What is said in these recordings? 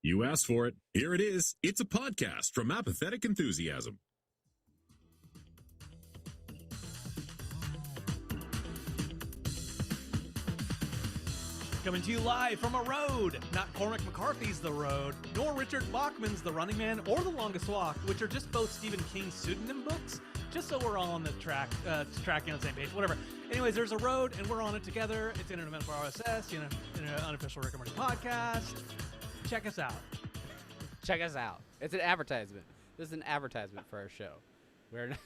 You asked for it. Here it is. It's a podcast from Apathetic Enthusiasm. Coming to you live from a road. Not Cormac McCarthy's The Road, nor Richard Bachman's The Running Man or The Longest Walk, which are just both Stephen King's pseudonym books, just so we're all on the tracking on the same page, whatever. Anyways, there's a road, and we're on it together. It's Internet for IRSS, an unofficial Rick and Morty podcast. Check us out. Check us out. It's an advertisement. This is an advertisement for our show. We're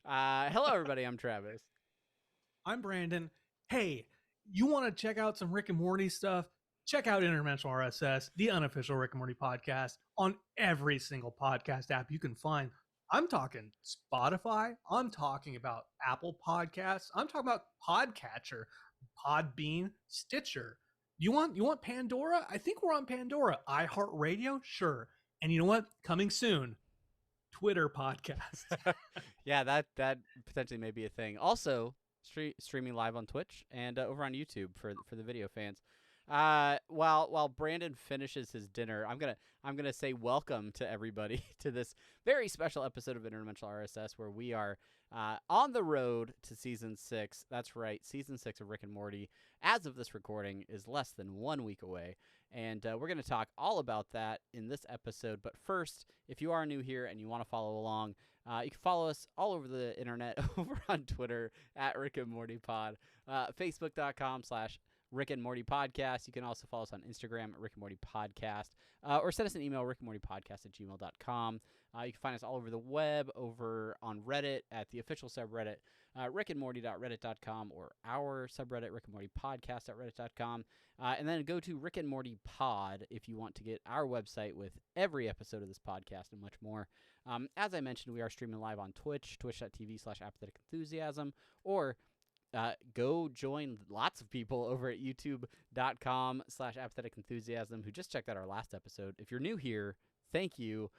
hello, everybody. I'm Travis. I'm Brandon. Hey, you want to check out some Rick and Morty stuff? Check out Interdimensional RSS, the unofficial Rick and Morty podcast, on every single podcast app you can find. I'm talking Spotify. I'm talking about Apple Podcasts. I'm talking about Podcatcher, Podbean, Stitcher. You want Pandora? I think we're on Pandora. iHeartRadio? Sure. And you know what? Coming soon, Twitter podcast. Yeah, that potentially may be a thing. Also, streaming live on Twitch and over on YouTube for the video fans. While Brandon finishes his dinner, I'm gonna say welcome to everybody to this very special episode of Interdimensional RSS, where we are on the road to season 6. That's right, season 6 of Rick and Morty, as of this recording, is less than 1 week away, and we're gonna talk all about that in this episode. But first, if you are new here and you want to follow along, you can follow us all over the internet, over on Twitter at Rick and Morty Pod, Facebook.com/ Rick and Morty Podcast. You can also follow us on Instagram at Rick and Morty Podcast, or send us an email, rickandmortypodcast@gmail.com. You can find us all over the web, over on Reddit at the official subreddit, rickandmorty.reddit.com, or our subreddit, rickandmortypodcast.reddit.com. And then go to Rick and Morty Pod if you want to get our website with every episode of this podcast and much more. As I mentioned, we are streaming live on Twitch, twitch.tv/apathetic enthusiasm, or go join lots of people over at youtube.com/apathetic enthusiasm who just checked out our last episode. If you're new here, thank you.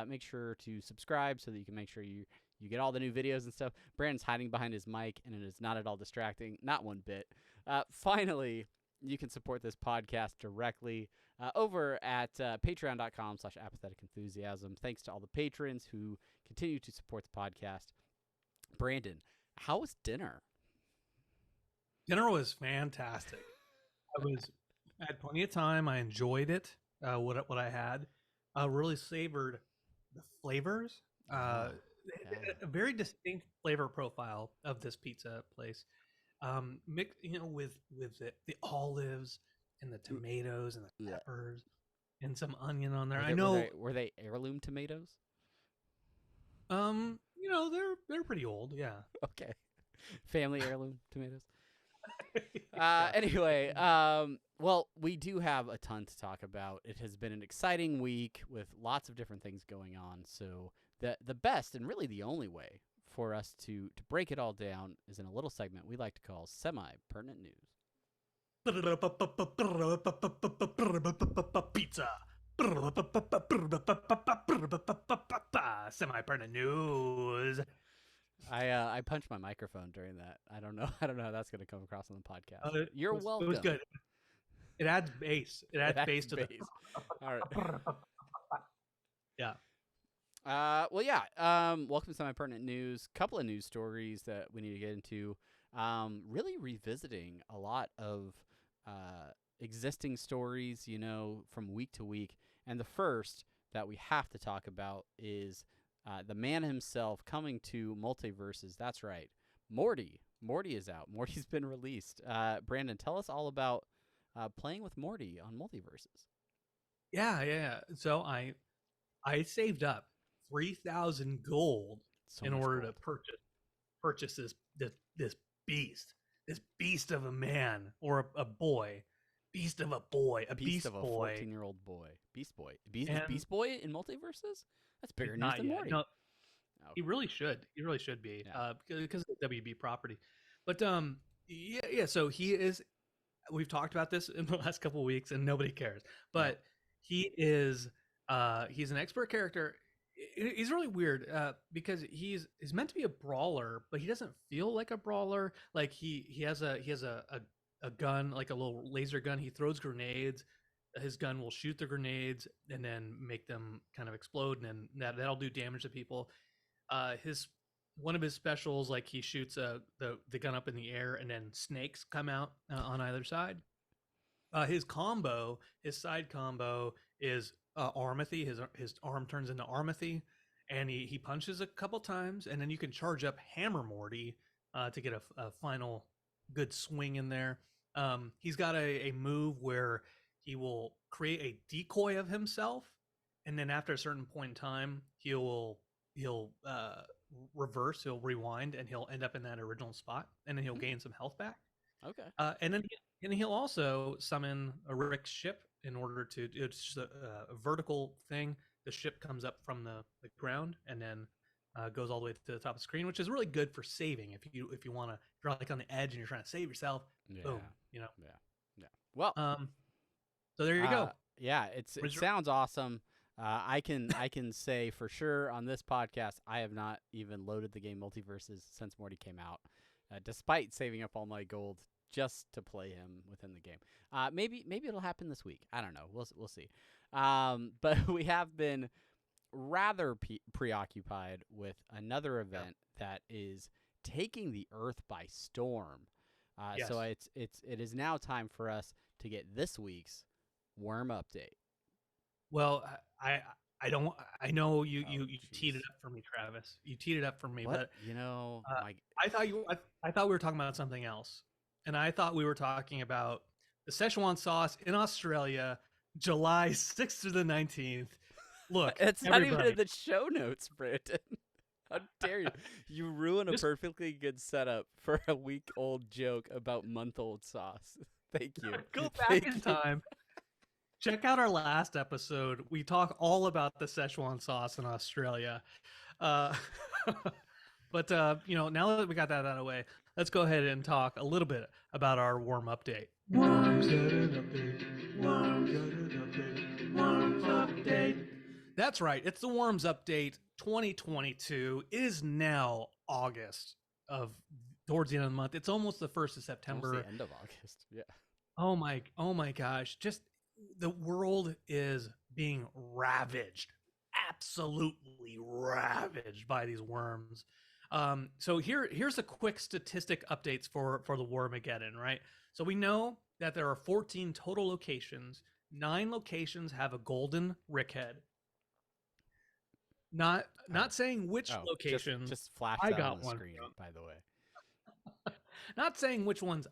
Make sure to subscribe so that you can make sure you get all the new videos and stuff. Brandon's hiding behind his mic, and it is not at all distracting, not one bit. Finally, you can support this podcast directly over at patreon.com/apathetic enthusiasm. Thanks to all the patrons who continue to support the podcast. Brandon, how was dinner? Dinner was fantastic. I had plenty of time. I enjoyed it. What I had, really savored the flavors. A very distinct flavor profile of this pizza place. Mixed, with the olives and the tomatoes and the peppers and some onion on there. Were they heirloom tomatoes? They're pretty old. Yeah. Okay. Family heirloom tomatoes. Anyway, well, we do have a ton to talk about. It has been an exciting week with lots of different things going on. So the best and really the only way for us to break it all down is in a little segment we like to call Semi-Pertinent News. Pizza. Semi-Pertinent News. I punched my microphone during that. I don't know how that's going to come across on the podcast. You're welcome. It was good. It adds bass. It adds bass to the. All right. Yeah. Well, yeah. Welcome to Semi-Pertinent News. Couple of news stories that we need to get into. Really revisiting a lot of existing stories, from week to week. And the first that we have to talk about is the man himself coming to multiverses. That's right. Morty. Morty is out. Morty's been released. Brandon, tell us all about playing with Morty on multiverses. Yeah. So I saved up 3,000 gold in order to purchase this beast of a man, or a boy. Beast of a boy, a beast of a boy, 14-year-old boy, Beast Boy, Beast Boy in multiverses. That's bigger news than yet. Morty. No, okay. He really should be, because of the WB property. But yeah. So he is. We've talked about this in the last couple of weeks, and nobody cares. But he is. He's an expert character. He's really weird because he's meant to be a brawler, but he doesn't feel like a brawler. Like he has a gun, like a little laser gun. He throws grenades. his gun will shoot the grenades and then make them kind of explode, and then that'll do damage to people. His one of his specials, like he shoots the gun up in the air, and then snakes come out on either side. His side combo is Armathy. His arm turns into Armathy, and he punches a couple times, and then you can charge up Hammer Morty to get a final good swing in there. He's got a move where he will create a decoy of himself, and then after a certain point in time, he'll reverse, he'll rewind, and he'll end up in that original spot, and then he'll gain some health back. Okay. And he'll also summon a Rick's ship in order to. It's just a vertical thing. The ship comes up from the ground and then goes all the way to the top of the screen, which is really good for saving. If you want to, if you're like on the edge and you're trying to save yourself, boom, Yeah. Well, so there you go. Yeah, it sounds awesome. I can say for sure on this podcast, I have not even loaded the game Multiverses since Morty came out, despite saving up all my gold just to play him within the game. Maybe it'll happen this week. I don't know. We'll see. But we have been rather preoccupied with another event that is taking the Earth by storm. Yes. So it is now time for us to get this week's worm update. Well, I don't. I know you teed it jeez. up for me, Travis. You teed it up for me, What? but I thought we were talking about something else, and I thought we were talking about the Szechuan sauce in Australia, July 6th to the 19th. Look, it's not even everybody, in the show notes, Brandon. How dare you? You ruin a perfectly good setup for a week-old joke about month-old sauce. Thank you. go back in time. Check out our last episode. We talk all about the Szechuan sauce in Australia. But now that we got that out of the way, let's go ahead and talk a little bit about our worm update. Worms update. That's right. It's the Worms Update 2022. It is now August towards the end of the month. It's almost the 1st of September. Almost the end of August. Yeah. Oh my gosh. Just the world is being ravaged, absolutely ravaged by these worms. So here's a quick statistic updates for the Wormageddon, right? So we know that there are 14 total locations. 9 locations have a golden rickhead. Not saying which locations. Just flash I that got on the one screen, from. by the way. Not saying which ones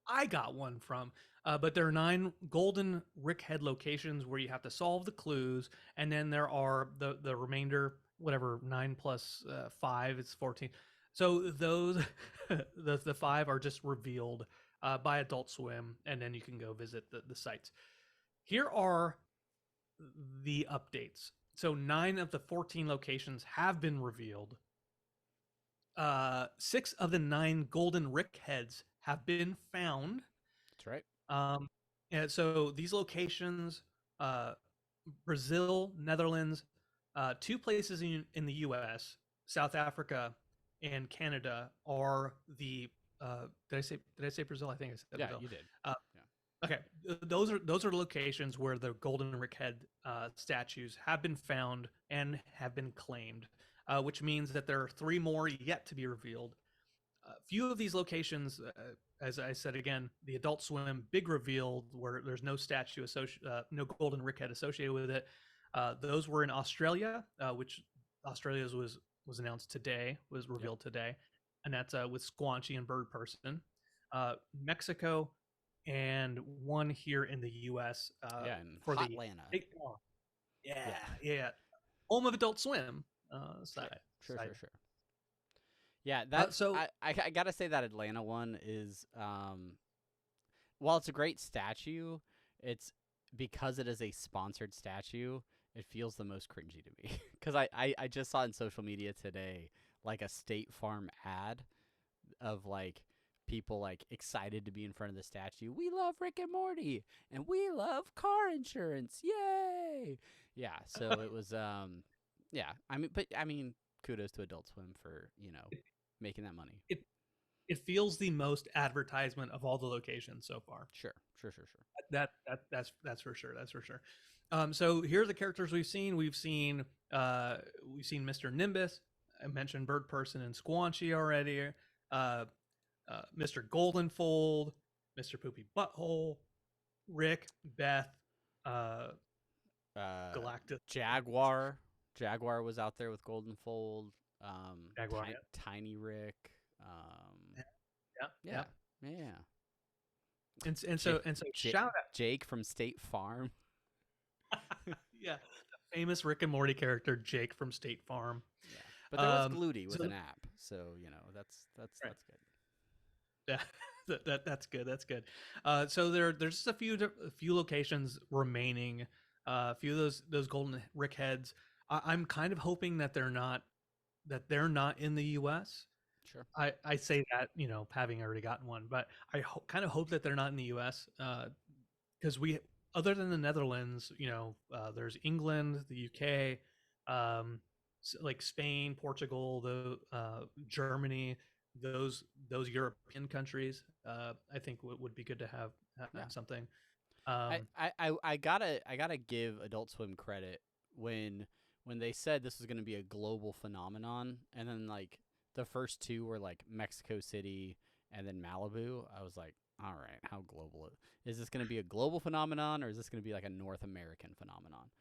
I got one from, but there are 9 golden rickhead locations where you have to solve the clues, and then there are the remainder, whatever, 9 plus 5, it's 14. So those the 5 are just revealed by Adult Swim, and then you can go visit the sites. Here are the updates. So 9 of the 14 locations have been revealed. 6 of the 9 golden rickheads have been found. That's right. And so these locations, Brazil, Netherlands, 2 places in the U.S., South Africa, and Canada are the. Did I say Brazil? I think I said Yeah, Brazil. you did. Okay, those are locations where the golden rickhead statues have been found and have been claimed, which means that there are 3 more yet to be revealed. A few of these locations, as I said again, the Adult Swim big reveal where there's no statue no golden rickhead associated with it. Those were in Australia, which Australia's was announced today, was revealed today, and that's with Squanchy and Bird Person. Mexico, and one here in the U.S. In for Hotlanta. Yeah, home of Adult Swim. Side. Sure. Yeah, that. So I gotta say that Atlanta one is, while it's a great statue, it's because it is a sponsored statue. It feels the most cringy to me because I just saw on social media today like a State Farm ad of like people like excited to be in front of the statue. We love Rick and Morty and we love car insurance. Yay! Yeah, so it was yeah. I mean kudos to Adult Swim for, making that money. it feels the most advertisement of all the locations so far. Sure. That's for sure. That's for sure. So here are the characters we've seen. We've seen Mr. Nimbus. I mentioned Bird Person and Squanchy already. Mr. Goldenfold, Mr. Poopy Butthole, Rick, Beth, Galactus, Jaguar. Jaguar was out there with Goldenfold. Jaguar, Tiny Rick. yeah. And Jake, so shout out Jake from State Farm. yeah, the famous Rick and Morty character Jake from State Farm. Yeah, but there was Gluty with an app, so that's right. that's good. Yeah, that's good. That's good. So there's just a few locations remaining. A few of those golden Rick heads. I'm kind of hoping that they're not in the U.S. Sure. I say that, having already gotten one, but I kind of hope that they're not in the U.S. Because other than the Netherlands, there's England, the UK, like Spain, Portugal, Germany, those European countries. I think would be good to have something. I gotta give Adult Swim credit when they said this was going to be a global phenomenon, and then like the first two were like Mexico City and then Malibu. I was like, all right, how global is this going to be? A global phenomenon, or is this going to be like a North American phenomenon?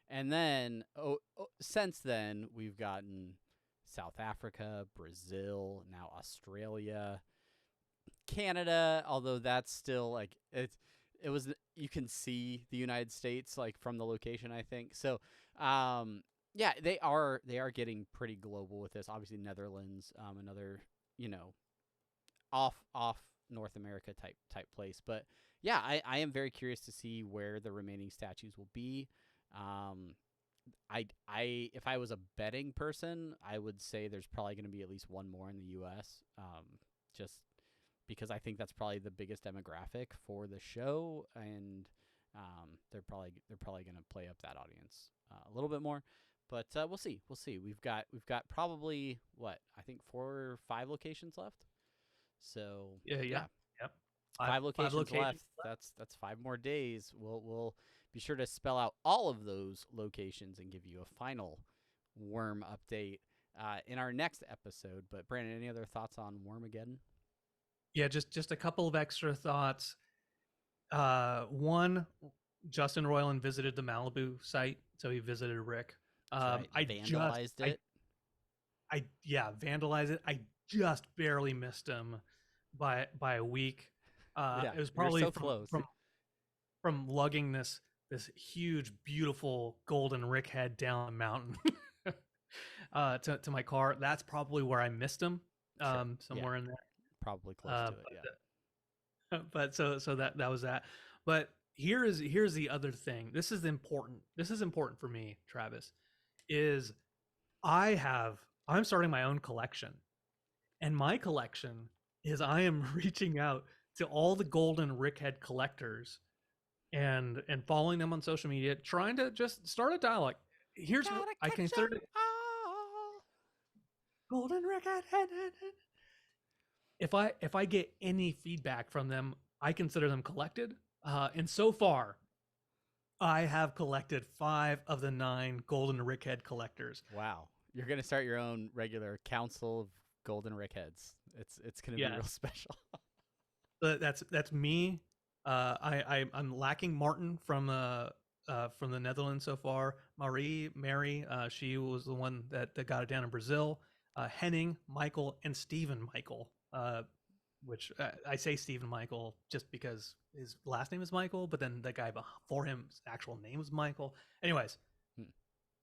And then since then we've gotten South Africa, Brazil, now Australia, Canada, although that's still like it was, you can see the United States like from the location, I think. So yeah, they are getting pretty global with this. Obviously Netherlands, another, off North America type place. But yeah, I am very curious to see where the remaining statues will be. If I was a betting person, I would say there's probably going to be at least one more in the U.S. Just because I think that's probably the biggest demographic for the show, and they're probably going to play up that audience a little bit more. But we'll see. We've got probably what I think 4 or 5 locations left. So yeah. Five locations left. That's 5 more days. We'll be sure to spell out all of those locations and give you a final Worm update in our next episode. But Brandon, any other thoughts on Wormageddon? Yeah, just a couple of extra thoughts. One, Justin Roiland visited the Malibu site, so he visited Rick. Right. I vandalized it. Vandalized it. I just barely missed him by a week. It was probably so close. from lugging this huge, beautiful golden Rick head down a mountain to my car. That's probably where I missed him. Somewhere in there. Probably close to it. Yeah. But so that was that. But here's the other thing. This is important for me, Travis. Is I'm starting my own collection, and my collection is I am reaching out to all the golden Rickhead collectors and following them on social media, trying to just start a dialogue. Here's what I consider it. Golden Rickhead. If I get any feedback from them, I consider them collected. And so far, I have collected 5 of the 9 golden Rickhead collectors. Wow. You're going to start your own regular council of golden Rickheads. It's going to be real special. That's me. I'm lacking Martin from the Netherlands so far. Mary, she was the one that got it down in Brazil. Henning, Michael, and Stephen Michael, which I say Stephen Michael just because his last name is Michael, but then the guy before him, his actual name is Michael. Anyways,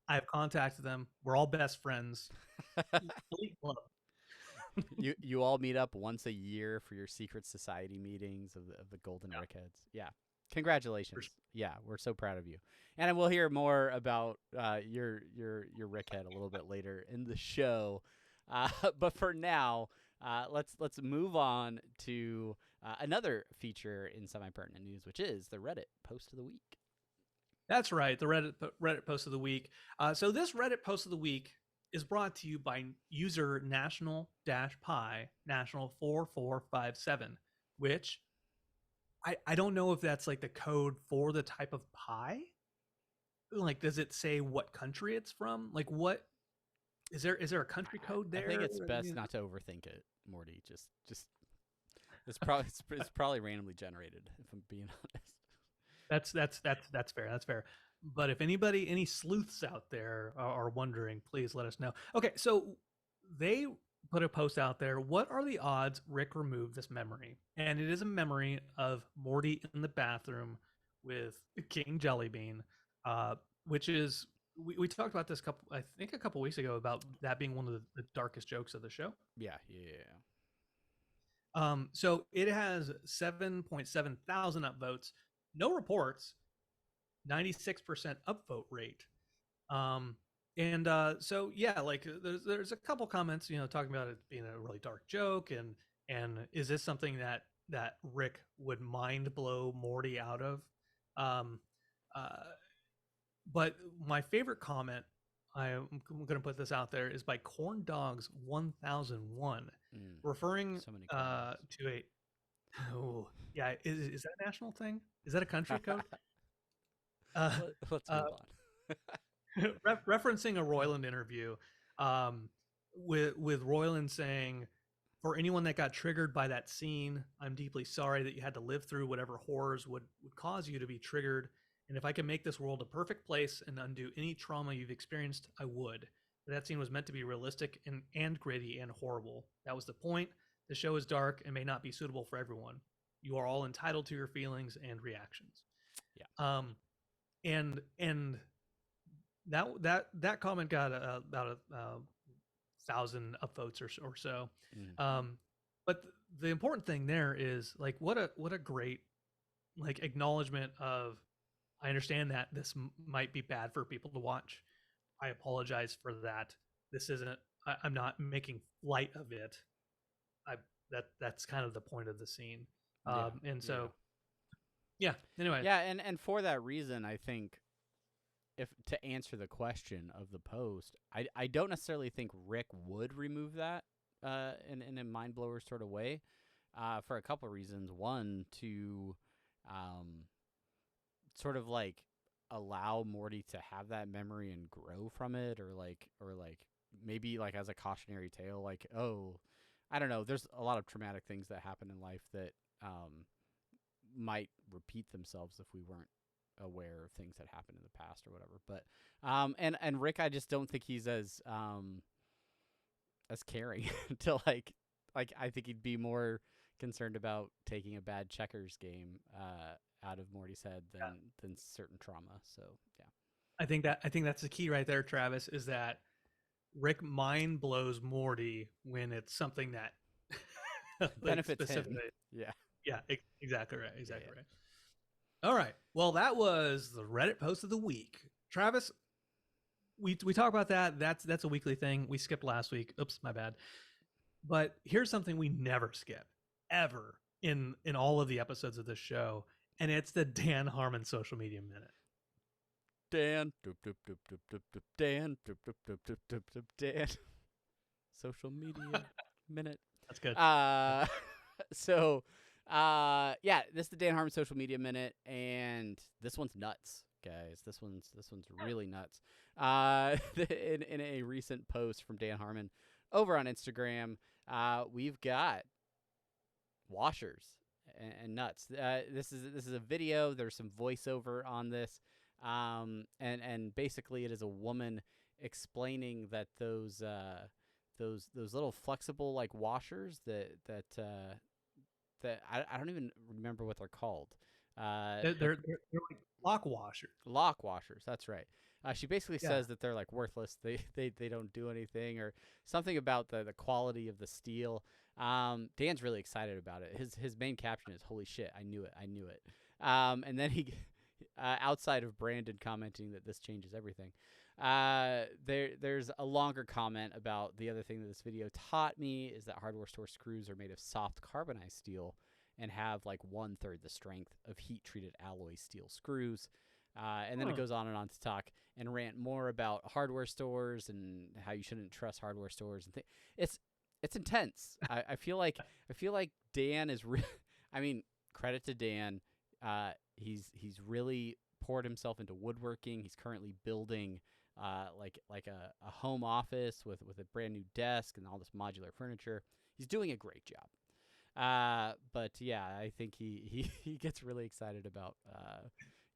I have contacted them. We're all best friends. You all meet up once a year for your secret society meetings of the Golden Rickheads. Yeah. Congratulations. Sure. Yeah, we're so proud of you. And we'll hear more about your Rickhead a little bit later in the show. But for now, let's move on to another feature in semi-pertinent news, which is the Reddit post of the week. That's right, the Reddit post of the week. So this Reddit post of the week is brought to you by user national-pi national 4457, which I don't know if that's like the code for the type of pie. Like, does it say what country it's from? Like, what is there a country code there? I think it's best not to overthink it, Morty. Just it's probably randomly generated, if I'm being honest. That's fair. That's fair. But if any sleuths out there are wondering, please let us know. Okay, so they put a post out there. What are the odds Rick removed this memory? And it is a memory of Morty in the bathroom with King Jellybean, which is we talked about this I think a couple weeks ago about that being one of the darkest jokes of the show. Yeah. So it has 7.7 thousand upvotes, no reports, 96% upvote rate. So yeah, like there's a couple comments, talking about it being a really dark joke, and is this something that Rick would mind blow Morty out of? But my favorite comment, I'm going to put this out there, is by Corn Dogs 1001, referring So many to a. Oh yeah, is that a national thing? Is that a country code? Let's move on. Referencing a Roiland interview, with Roiland saying, "For anyone that got triggered by that scene, I'm deeply sorry that you had to live through whatever horrors would cause you to be triggered. And if I can make this world a perfect place and undo any trauma you've experienced, I would. But that scene was meant to be realistic and gritty and horrible. That was the point. The show is dark and may not be suitable for everyone. You are all entitled to your feelings and reactions." Yeah. And that comment got about 1,000 upvotes or so. But the important thing there is, like, what a great, like, acknowledgement of, I understand that this might be bad for people to watch. I apologize for that. This isn't. I'm not making light of it. That's kind of the point of the scene. And so, yeah. Anyway. Yeah, and for that reason, I think, if to answer the question of the post, I don't necessarily think Rick would remove that in a mind blower sort of way, for a couple of reasons. One, to sort of like allow Morty to have that memory and grow from it, or maybe like as a cautionary tale, like, oh, I don't know, there's a lot of traumatic things that happen in life that might repeat themselves if we weren't aware of things that happened in the past or whatever. But and Rick, I just don't think he's as caring to like I think he'd be more concerned about taking a bad checkers game out of Morty's head than certain trauma. So yeah, I think that's the key right there, Travis, is that Rick mind blows Morty when it's something that benefits him. Yeah, exactly right. Right. All right. Well, that was the Reddit post of the week. Travis, we talk about that. That's a weekly thing. We skipped last week. Oops, my bad. But here's something we never skip, ever, in all of the episodes of this show, and it's the Dan Harmon social media minute. Dan, Dan, Dan, social media minute. That's good. So, yeah, this is the Dan Harmon social media minute, and this one's nuts, guys. This one's really nuts. In a recent post from Dan Harmon over on Instagram, we've got washers and nuts. This is a video. There's some voiceover on this, and basically it is a woman explaining that those little flexible like washers that I don't even remember what they're called. They're like lock washers. Lock washers, that's right. She basically says that they're like worthless. They don't do anything, or something about the quality of the steel. Dan's really excited about it. His main caption is, "Holy shit, I knew it." And then he, outside of Brandon commenting that this changes everything, there's a longer comment about the other thing that this video taught me is that hardware store screws are made of soft carbonized steel and have like 1/3 the strength of heat treated alloy steel screws. And then it goes on and on to talk and rant more about hardware stores and how you shouldn't trust hardware stores and it's intense. I feel like Dan is I mean, credit to Dan. He's really poured himself into woodworking. He's currently building like a home office with a brand new desk and all this modular furniture. He's doing a great job. But yeah, I think he gets really excited about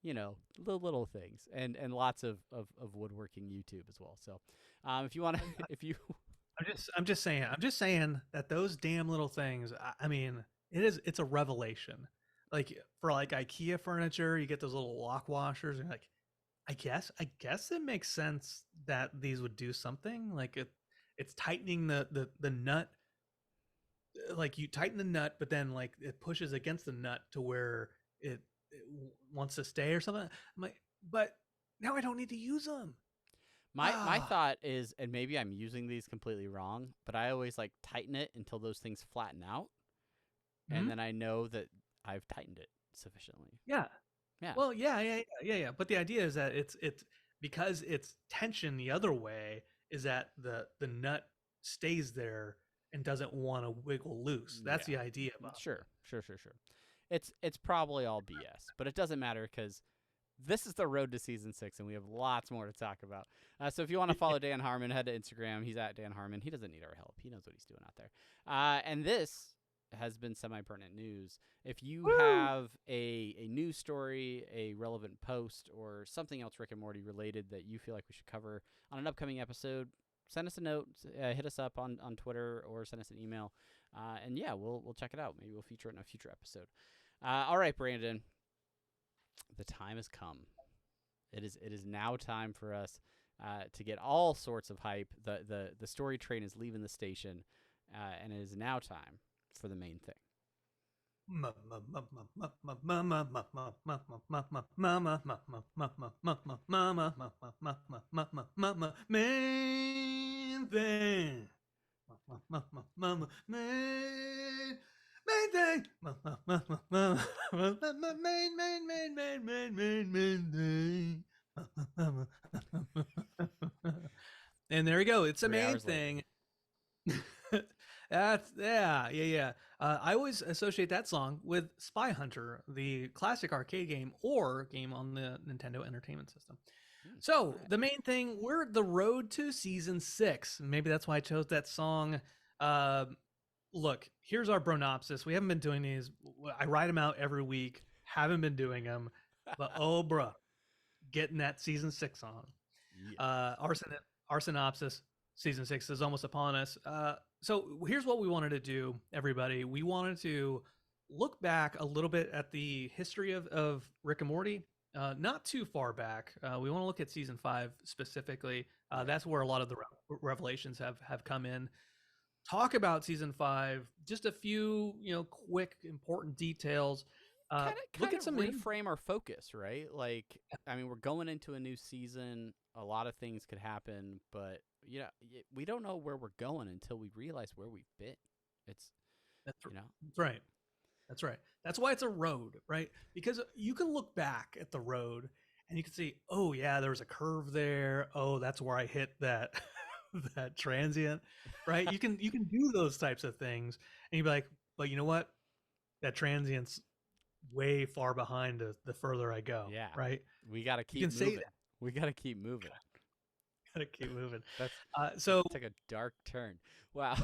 the little things and lots of woodworking YouTube as well. So if you want to, if you I'm just saying that those damn little things, I mean, it's a revelation. Like for like IKEA furniture, you get those little lock washers and you're like, I guess it makes sense that these would do something. Like it's tightening the nut. Like you tighten the nut, but then like it pushes against the nut to where it wants to stay or something. I'm like, but now I don't need to use them. my thought is, and maybe I'm using these completely wrong, but I always like tighten it until those things flatten out, and then I know that I've tightened it sufficiently. Yeah. Yeah. Well, yeah. But the idea is that it's because it's tension the other way is that the nut stays there and doesn't want to wiggle loose. That's the idea about Sure. It's probably all BS, but it doesn't matter because this is the road to season 6, and we have lots more to talk about. So if you want to follow Dan Harmon, head to Instagram. He's at Dan Harmon. He doesn't need our help. He knows what he's doing out there. And this has been semi-pertinent news. If you have a news story, a relevant post, or something else Rick and Morty related that you feel like we should cover on an upcoming episode, send us a note, hit us up on Twitter, or send us an email. And yeah, we'll check it out. Maybe we'll feature it in a future episode. All right, Brandon. The time has come. It is now time for us to get all sorts of hype. The story train is leaving the station, and it is now time for the main thing. Main thing. Main thing. Main thing. And there we go. It's a main thing. That's yeah. I always associate that song with Spy Hunter, the classic arcade game or game on the Nintendo Entertainment System. So the main thing, we're the road to season 6. Maybe that's why I chose that song. Look, here's our bronopsis. We haven't been doing these. I write them out every week. Haven't been doing them, but oh, bruh, getting that season 6 on. Our synopsis. Season 6 is almost upon us. So here's what we wanted to do, everybody. We wanted to look back a little bit at the history of Rick and Morty. Not too far back. We want to look at season 5 specifically. That's where a lot of the revelations have come in. Talk about season 5. Just a few, quick important details. Look at some reframe our focus, right? Like, I mean, we're going into a new season. A lot of things could happen, but we don't know where we're going until we realize where we've been. That's right. That's right. That's why it's a road, right? Because you can look back at the road and you can see, oh yeah, there was a curve there. Oh, that's where I hit that that transient, right? You can do those types of things, and you'd be like, but you know what? That transient's way far behind the further I go. Yeah. Right. We got to keep moving. We got to keep moving. Gotta keep moving. That's like a dark turn. Wow.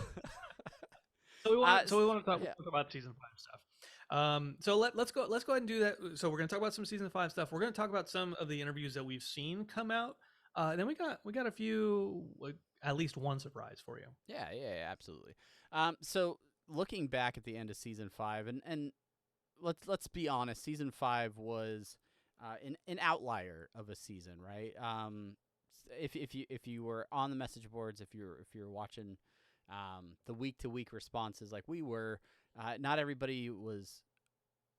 So we want to talk about season 5 stuff. So let's go ahead and do that. So we're going to talk about some season 5 stuff. We're going to talk about some of the interviews that we've seen come out. Then we got a few, at least one surprise for you. Yeah, absolutely. So looking back at the end of season 5, and let's be honest, season 5 was an outlier of a season, right? If you were on the message boards, if you're watching the week to week responses like we were, not everybody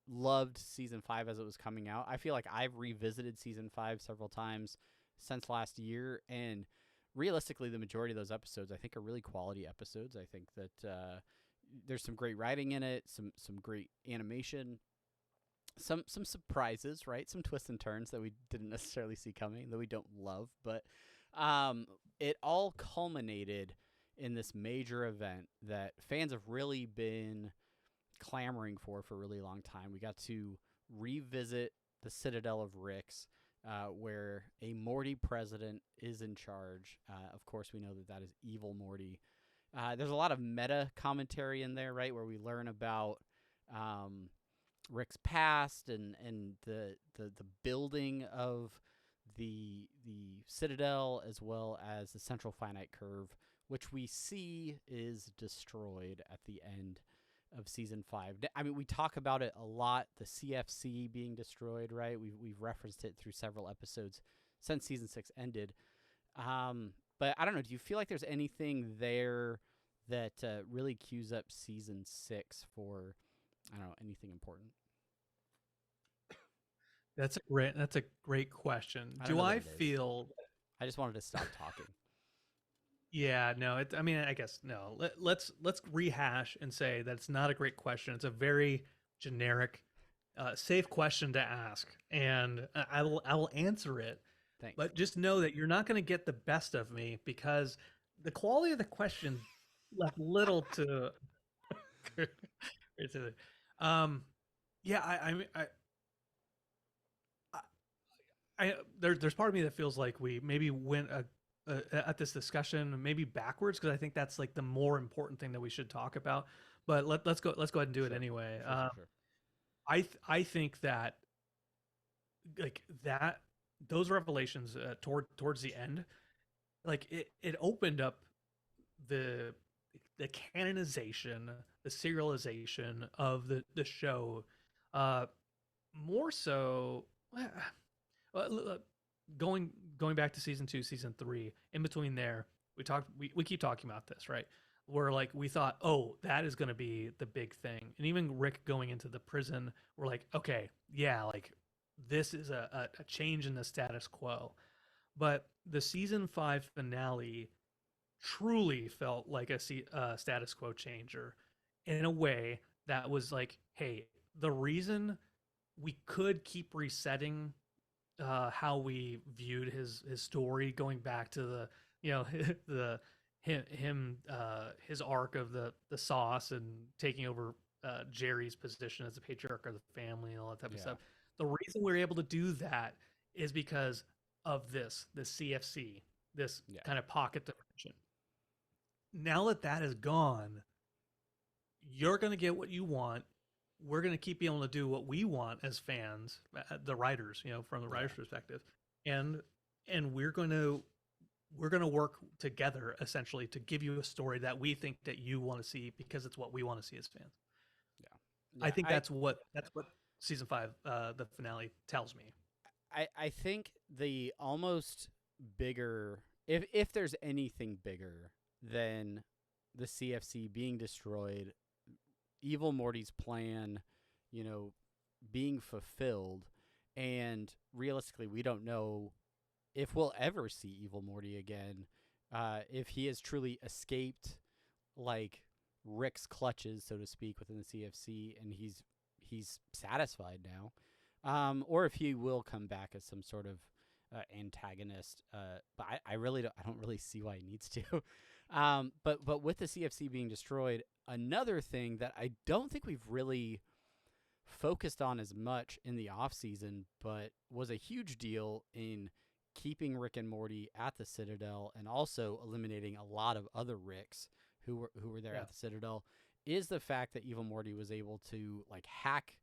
loved season 5 as it was coming out. I feel like I've revisited season 5 several times since last year, and realistically, the majority of those episodes I think are really quality episodes. I think that there's some great writing in it, some great animation. some surprises, right? Some twists and turns that we didn't necessarily see coming, that we don't love, but it all culminated in this major event that fans have really been clamoring for a really long time. We got to revisit the Citadel of Ricks, where a Morty president is in charge. Of course, we know that that is evil Morty. There's a lot of meta commentary in there, right, where we learn about Rick's past and the building of the Citadel, as well as the central finite curve, which we see is destroyed at the end of season 5. I mean, we talk about it a lot, the CFC being destroyed, right? We've referenced it through several episodes since season 6 ended. But I don't know, do you feel like there's anything there that really cues up season 6 for, I don't know, anything important? That's a great question. I I feel? I just wanted to stop talking. Yeah, no. I mean, I guess no. Let's rehash and say that it's not a great question. It's a very generic, safe question to ask, and I will answer it. Thanks. But just know that you're not going to get the best of me because the quality of the question left little to. Yeah, there's part of me that feels like we maybe went at this discussion maybe backwards, because I think that's like the more important thing that we should talk about. But let's go ahead and do it anyway. Sure. I think that like that those revelations towards the end, like it opened up the canonization, the serialization of the show, more so. Going back to season 2, season 3, in between there, we keep talking about this, right? Where like we thought, oh, that is going to be the big thing, and even Rick going into the prison, we're like, okay, yeah, like this is a change in the status quo. But the season 5 finale truly felt like a status quo changer in a way that was like, hey, the reason we could keep resetting how we viewed his story, going back to the his arc of the sauce and taking over Jerry's position as the patriarch of the family and all that type of stuff. The reason we were able to do that is because of the CFC, this kind of pocket dimension. Now that is gone, you're going to get what you want. We're going to keep being able to do what we want as fans, the writers, from the writer's perspective. And we're going to work together essentially to give you a story that we think that you want to see, because it's what we want to see as fans. Yeah. I think that's what season 5, the finale, tells me. I think the almost bigger, if there's anything bigger than the CFC being destroyed, Evil Morty's plan, being fulfilled, and realistically, we don't know if we'll ever see Evil Morty again, if he has truly escaped, like, Rick's clutches, so to speak, within the CFC, and he's satisfied now, or if he will come back as some sort of antagonist. But I don't really see why he needs to. But with the CFC being destroyed, another thing that I don't think we've really focused on as much in the off season, but was a huge deal in keeping Rick and Morty at the Citadel, and also eliminating a lot of other Ricks who were there at the Citadel, is the fact that Evil Morty was able to like hack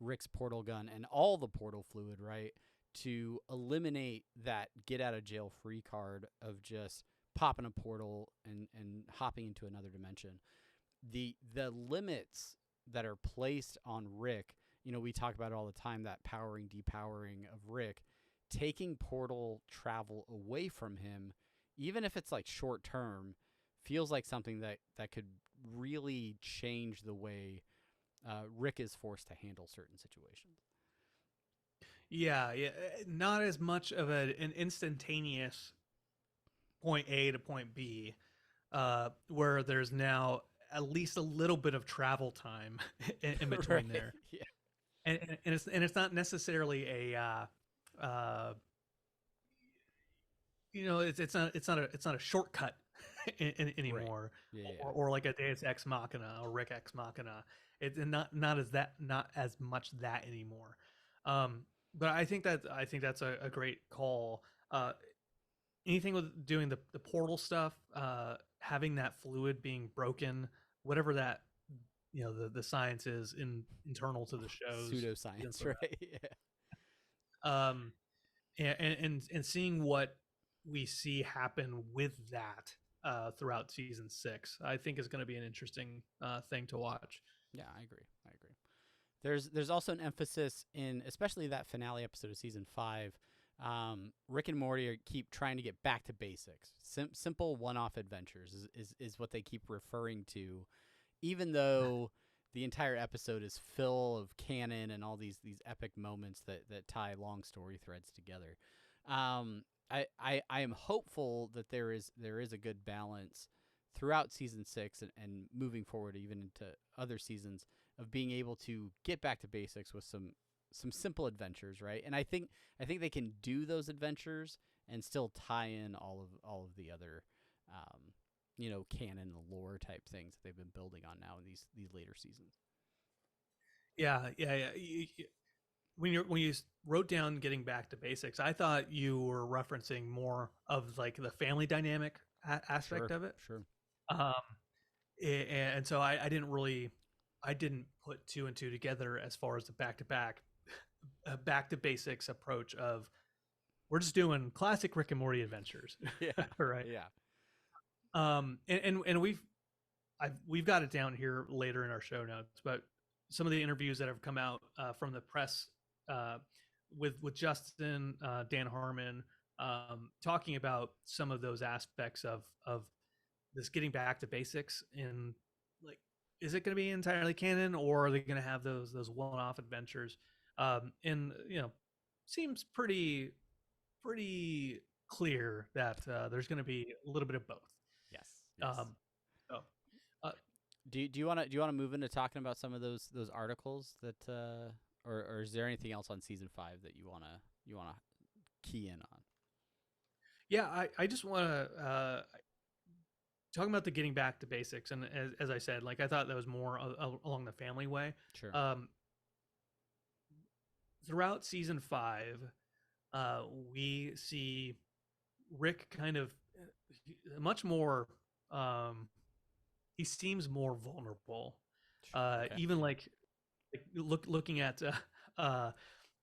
Rick's portal gun and all the portal fluid, right, to eliminate that get out of jail free card of just popping a portal and hopping into another dimension. The limits that are placed on Rick, we talk about it all the time, that powering, depowering of Rick, taking portal travel away from him, even if it's like short term, feels like something that could really change the way Rick is forced to handle certain situations. Yeah, not as much of an instantaneous point A to point B, where there's now at least a little bit of travel time in between there. Yeah. and it's not necessarily a it's not a shortcut anymore, Yeah. or like a Deus Ex Machina or Rick Ex Machina. It's not as much that anymore. But I think that's a great call. Anything with doing the portal stuff, having that fluid being broken, whatever that the science is internal to the shows, Pseudoscience, right? Yeah. um, and seeing what we see happen with that throughout season 6, I think is going to be an interesting thing to watch. Yeah, I agree. There's also an emphasis in, especially that finale episode of season 5. Rick and Morty keep trying to get back to basics. Simple one-off adventures is what they keep referring to, even though the entire episode is full of canon and all these epic moments that tie long story threads together. I am hopeful that there is a good balance throughout season 6 and moving forward even into other seasons of being able to get back to basics with some simple adventures, right? And I think they can do those adventures and still tie in all of the other canon lore type things that they've been building on now in these later seasons. Yeah. When you wrote down getting back to basics, I thought you were referencing more of like the family dynamic aspect of it. Sure. And so I didn't put two and two together as far as the back to basics approach of we're just doing classic Rick and Morty adventures. Yeah. Right. Yeah. And we've got it down here later in our show notes, but some of the interviews that have come out from the press with Justin, Dan Harmon, talking about some of those aspects of this getting back to basics in, like, is it going to be entirely canon, or are they going to have those one-off adventures? And seems pretty clear that there's going to be a little bit of both. Yes. So, do you want to move into talking about some of those articles that or is there anything else on season 5 that you want to key in on? Yeah, I just want to talking about the getting back to basics, and as I said, like, I thought that was more along the family way. Sure. Throughout season 5, we see Rick kind of much more. He seems more vulnerable. Okay. Even like looking at the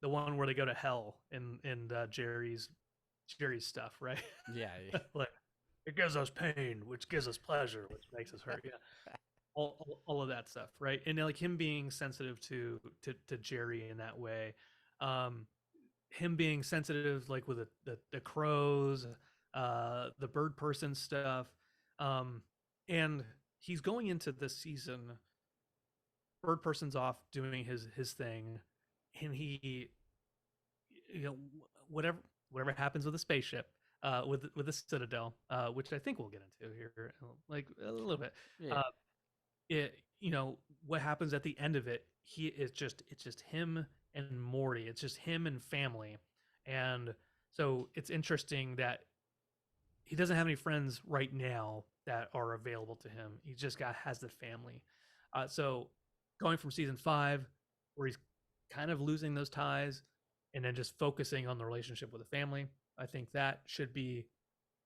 one where they go to hell and Jerry's stuff, right? Yeah. Like, it gives us pain, which gives us pleasure, which makes us hurt. Yeah, all of that stuff, right? And like him being sensitive to Jerry in that way, him being sensitive like with the crows, the bird person stuff, and he's going into this season. Bird person's off doing his thing, and he, whatever happens with the spaceship, with the Citadel, which I think we'll get into here, like a little bit. Yeah. What happens at the end of it? It's just him and Morty. It's just him and family, and so it's interesting that he doesn't have any friends right now that are available to him. He just has the family. So going from season 5, where he's kind of losing those ties, and then just focusing on the relationship with the family, I think that should be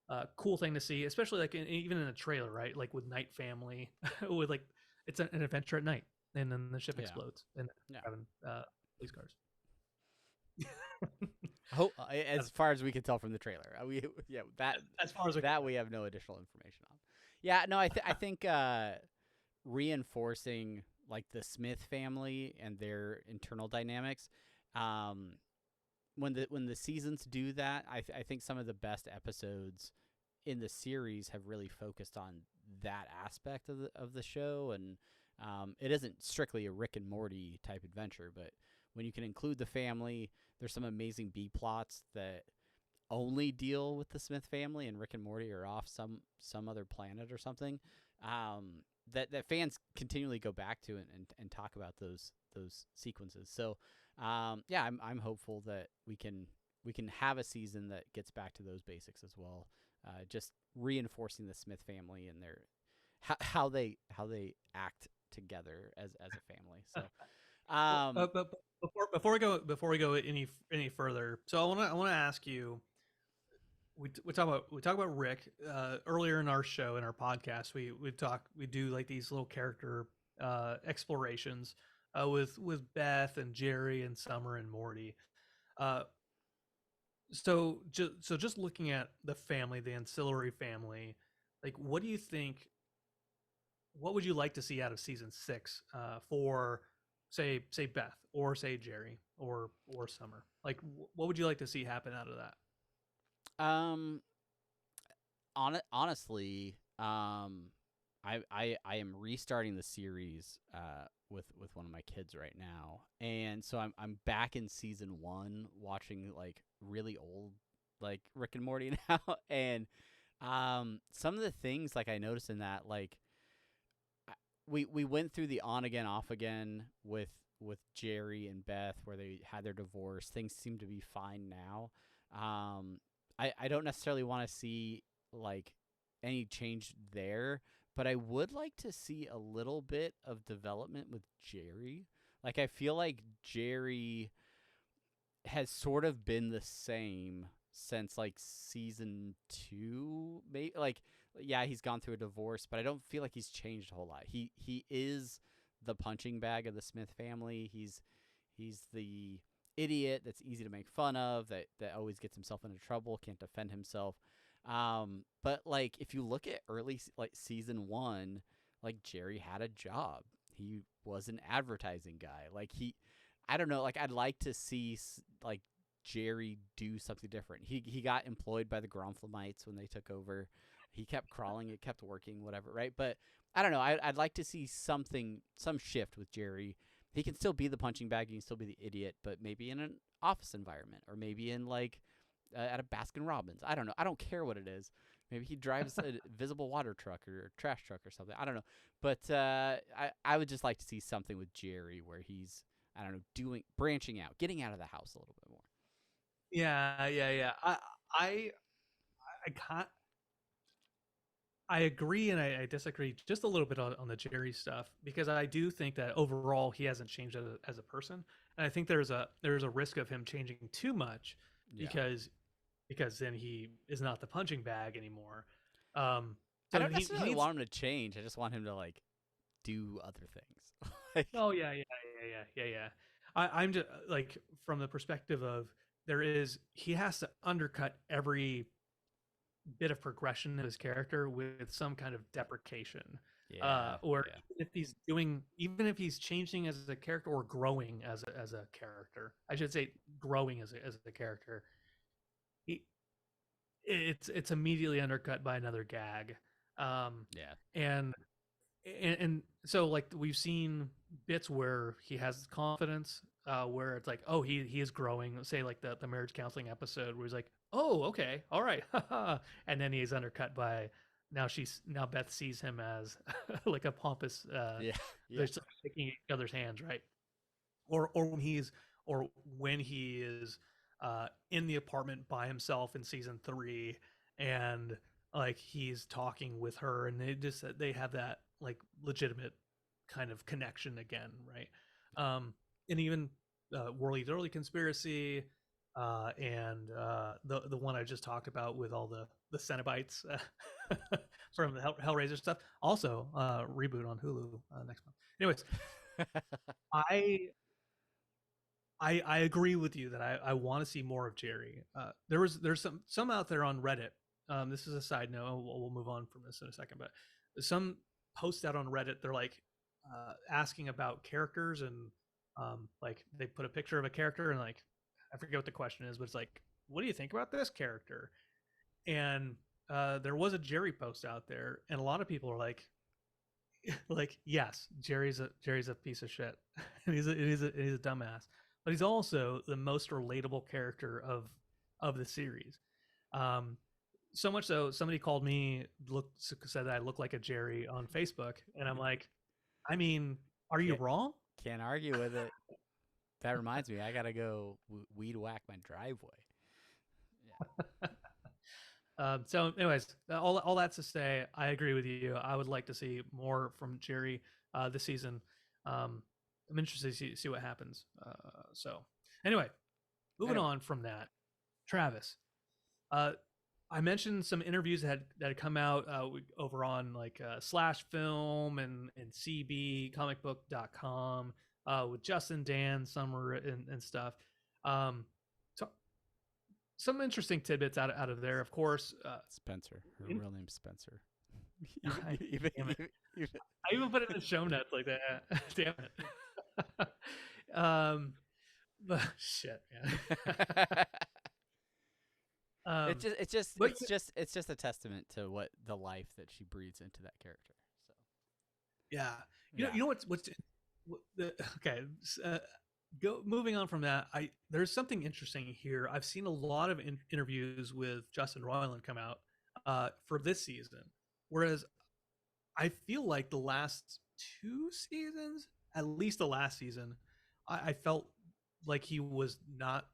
a cool thing to see, especially like even in a trailer, right? Like with Night Family, with like it's an adventure at night, and then the ship explodes, and having police cars. As far as we can tell from the trailer, as far as we have no additional information on. Yeah, no, I think reinforcing like the Smith family and their internal dynamics. When the seasons do that, I think some of the best episodes in the series have really focused on that aspect of the show, and it isn't strictly a Rick and Morty type adventure, but when you can include the family, there's some amazing B plots that only deal with the Smith family, and Rick and Morty are off some other planet or something. That fans continually go back to and talk about those sequences. So Yeah, I'm hopeful that we can have a season that gets back to those basics as well. Just reinforcing the Smith family and their how they act together as a family. So, But before we go any further, so I want to ask you. We talk about Rick earlier in our show, in our podcast. We do like these little character explorations with Beth and Jerry and Summer and Morty. Uh, so just looking at the family, the ancillary family, like what do you think? What would you like to see out of season 6 for say Beth or say Jerry or Summer? Like what would you like to see happen out of that? um, honestly, I am restarting the series with one of my kids right now, and so I'm back in season 1 watching like really old like Rick and Morty now, and some of the things like I noticed in that like we went through the on again off again with Jerry and Beth where they had their divorce. Things seem to be fine now. I don't necessarily want to see like any change there, but I would like to see a little bit of development with Jerry. Like I feel like Jerry has sort of been the same since like season 2, maybe like yeah, he's gone through a divorce, but I don't feel like he's changed a whole lot. He is the punching bag of the Smith family. He's the idiot that's easy to make fun of, that always gets himself into trouble, can't defend himself. But like if you look at early like season 1, like Jerry had a job. He was an advertising guy. Like I don't know, like I'd like to see like Jerry do something different. He got employed by the Gronflamites when they took over. He kept crawling, it kept working, whatever, right? But I don't know. I'd like to see some shift with Jerry. He can still be the punching bag, he can still be the idiot, but maybe in an office environment, or maybe in like at a Baskin Robbins. I don't know. I don't care what it is. Maybe he drives a visible water truck or a trash truck or something. I don't know. But I would just like to see something with Jerry where he's, I don't know, branching out, getting out of the house a little bit more. Yeah. I I can't. I agree and I disagree just a little bit on the Jerry stuff, because I do think that overall he hasn't changed as a person, and I think there's a risk of him changing too much Yeah. because then he is not the punching bag anymore. Um, I so don't he necessarily needs. want him to change. I just want him to like do other things. Like, Oh yeah. I'm just like from the perspective of he has to undercut every bit of progression of his character with some kind of deprecation, yeah, or yeah, even if he's changing as a character or growing as a character, I should say growing as a character, he, it's immediately undercut by another gag, um, yeah. and and so like we've seen bits where he has confidence, where it's like, oh, he is growing, say like the marriage counseling episode where he's like, oh, okay, all right. And then he's undercut by, now Beth sees him as like a pompous, Yeah, yeah, they're sort of shaking each other's hands, right? Or when he is in the apartment by himself in season 3, and like he's talking with her, and they have that like legitimate kind of connection again, right? And even Worley Early Conspiracy, and the one I just talked about with all the Cenobites from the Hellraiser stuff, also reboot on Hulu next month. Anyways, I I agree with you that I want to see more of Jerry. There's some out there on Reddit. This is a side note. We'll move on from this in a second, but some posts out on Reddit. They're like asking about characters, and like they put a picture of a character, and like I forget what the question is, but it's like, what do you think about this character? And there was a Jerry post out there, and a lot of people are like, yes, Jerry's a piece of shit, and he's a dumbass, but he's also the most relatable character of the series. Um, so much so, somebody called me, said that I look like a Jerry on Facebook, and I'm like, I mean, are you can't wrong? can't argue with it. That reminds me, I gotta go weed whack my driveway. Yeah. So, anyways, all that's to say, I agree with you. I would like to see more from Jerry this season. I'm interested to see what happens. So, anyway, moving on from that, Travis. I mentioned some interviews that had come out over on like Slash Film and cbcomicbook.com with Justin, Dan, Summer, and stuff. So some interesting tidbits out of there, of course. Spencer. Her real name's Spencer. I even put it in the show notes like that. Damn it. But shit, man. It's just a testament to what the life that she breathes into that character. So yeah, you know what's okay. Moving on from that, there's something interesting here. I've seen a lot of interviews with Justin Roiland come out for this season, whereas I feel like the last 2 seasons, at least the last season, I felt like he was not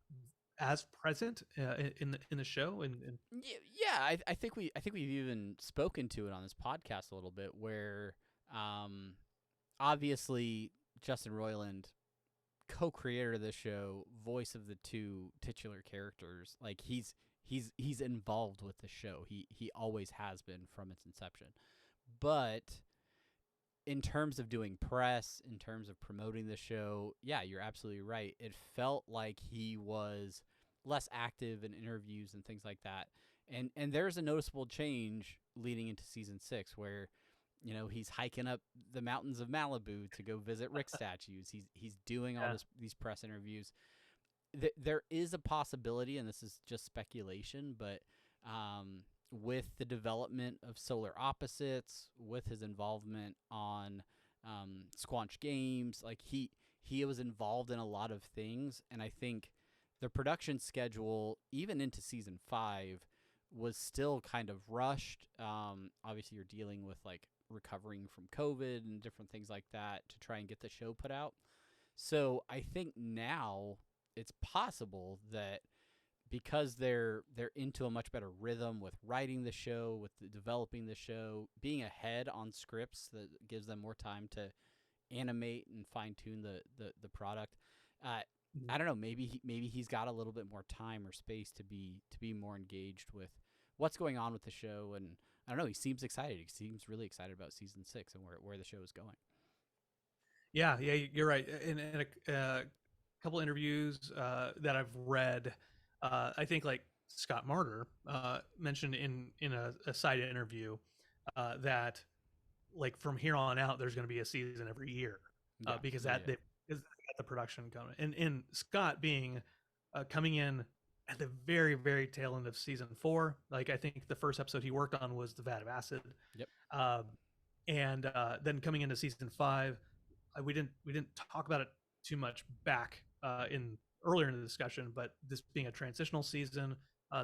as present in the show. And yeah, I think we've even spoken to it on this podcast a little bit, where obviously Justin Roiland, co-creator of the show, voice of the 2 titular characters, like he's involved with the show. He always has been from its inception. But in terms of doing press, in terms of promoting the show, yeah, you're absolutely right. It felt like he was less active in interviews and things like that. And there's a noticeable change leading into season 6 where, you know, he's hiking up the mountains of Malibu to go visit Rick statues. He's doing all these press interviews. There is a possibility, and this is just speculation, but with the development of Solar Opposites, with his involvement on Squanch Games, like he was involved in a lot of things, and I think the production schedule, even into season 5, was still kind of rushed. Obviously, you're dealing with like recovering from COVID and different things like that to try and get the show put out. So I think now it's possible that because they're into a much better rhythm with writing the show, with developing the show, being ahead on scripts that gives them more time to animate and fine tune the product. I don't know. Maybe he's got a little bit more time or space to be more engaged with what's going on with the show, and I don't know. He seems excited. He seems really excited about season 6 and where the show is going. Yeah, you're right. In a couple interviews that I've read, I think like Scott Martyr mentioned in a side interview that like from here on out, there's going to be a season every year because they got the production coming. And Scott being coming in at the very, very tail end of season 4. Like I think the first episode he worked on was the Vat of Acid. Yep. And then coming into season 5, we didn't talk about it too much back in earlier in the discussion, but this being a transitional season,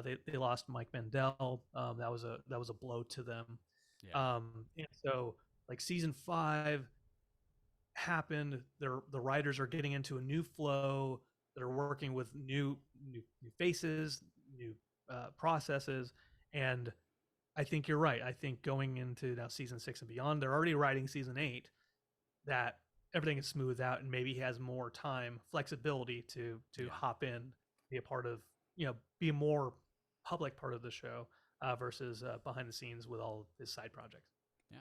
they lost Mike Mandel. That was a blow to them. Yeah. And so like season 5 happened, the writers are getting into a new flow. They're working with new faces, new processes, and I think you're right. I think going into now season 6 and beyond, they're already writing season 8. That everything is smoothed out, and maybe he has more time, flexibility to hop in, be a part of, be a more public part of the show versus behind the scenes with all of his side projects. Yeah.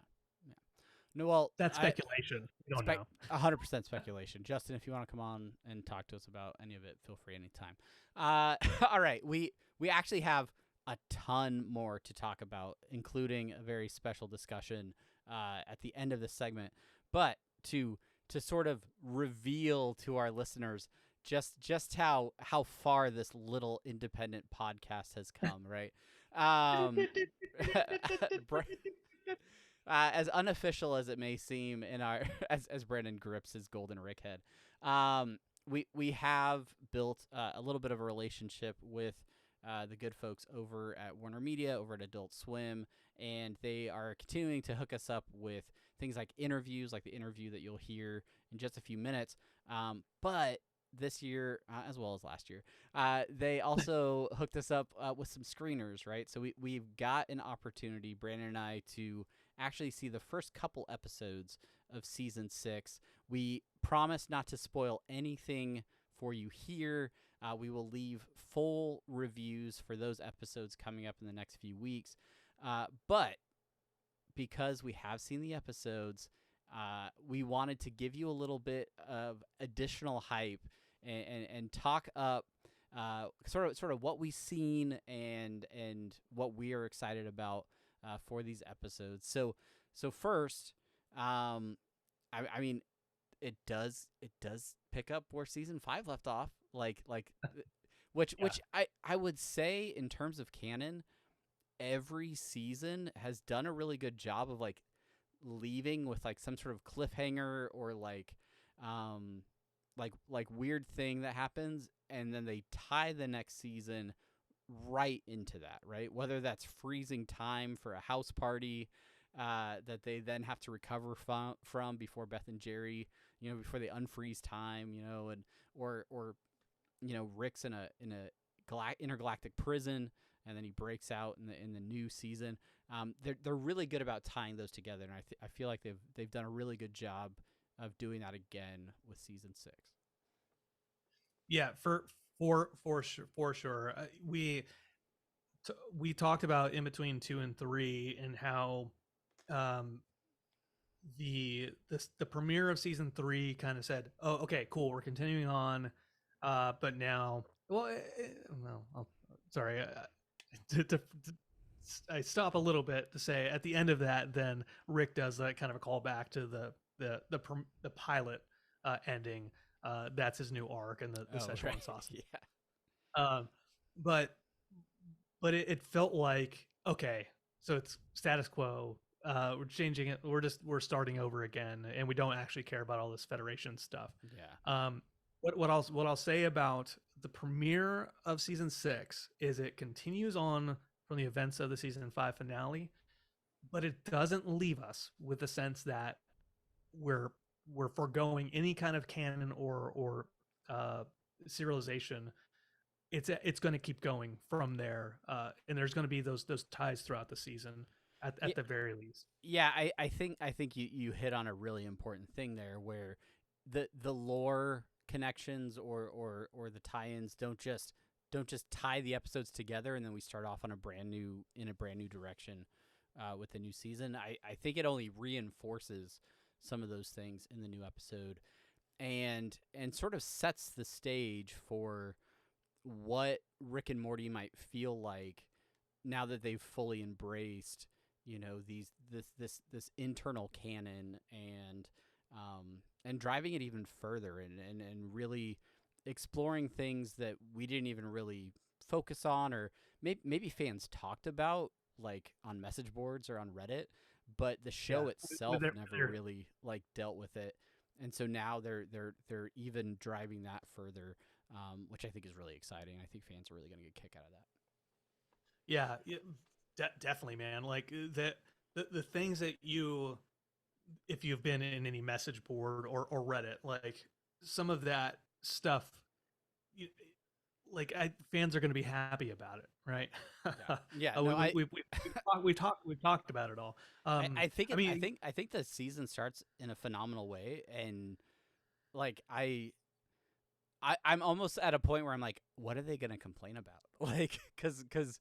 No, well, that's speculation. We don't know. 100% speculation. Justin, if you want to come on and talk to us about any of it, feel free anytime. All right, we actually have a ton more to talk about, including a very special discussion at the end of this segment. But to sort of reveal to our listeners just how far this little independent podcast has come, right? As unofficial as it may seem in our as Brandon grips his golden Rick head, we have built a little bit of a relationship with the good folks over at Warner Media, over at Adult Swim, and they are continuing to hook us up with things like interviews, like the interview that you'll hear in just a few minutes. But this year, as well as last year, they also hooked us up with some screeners, right? So we've got an opportunity, Brandon and I, to actually see the first couple episodes of season 6. We promise not to spoil anything for you here. We will leave full reviews for those episodes coming up in the next few weeks. But because we have seen the episodes, we wanted to give you a little bit of additional hype and talk up sort of what we've seen and what we are excited about for these episodes. So first, I mean, it does pick up where season 5 left off, which I would say in terms of canon, every season has done a really good job of like leaving with like some sort of cliffhanger or like weird thing that happens, and then they tie the next season right into that, right? Whether that's freezing time for a house party that they then have to recover from before Beth and Jerry, before they unfreeze time, and or Rick's in a intergalactic prison, and then he breaks out in the new season. They're really good about tying those together, and I feel like they've done a really good job of doing that again with season 6. Yeah, for sure. We talked about in between 2 and 3 and how the premiere of season 3 kind of said, "Oh, okay, cool, we're continuing on," but now, sorry, I stop a little bit to say at the end of that, then Rick does that kind of a callback to the pilot ending. That's his new arc and the Szechuan right. sausage. Yeah. But it felt like, okay, so it's status quo. We're changing it. We're starting over again, and we don't actually care about all this Federation stuff. Yeah. What I'll say about the premiere of season 6 is it continues on from the events of the season 5 finale, but it doesn't leave us with the sense that we're foregoing any kind of canon or serialization. It's going to keep going from there, and there's going to be those ties throughout the season at the very least. Yeah, I think you hit on a really important thing there, where the lore connections or the tie-ins don't just tie the episodes together and then we start off on a brand new direction with the new season. I think it only reinforces some of those things in the new episode and sort of sets the stage for what Rick and Morty might feel like now that they've fully embraced, this internal canon and driving it even further and really exploring things that we didn't even really focus on, or maybe fans talked about like on message boards or on Reddit, but the show itself never really like dealt with it. And so now they're even driving that further, which I think is really exciting. I think fans are really going to get a kick out of that. Yeah, definitely, man. Like the things that if you've been in any message board or Reddit, like some of that stuff, fans are going to be happy about it, right? Yeah. We've talked about it all. I think the season starts in a phenomenal way, and like I'm almost at a point where I'm like, what are they going to complain about? Like, because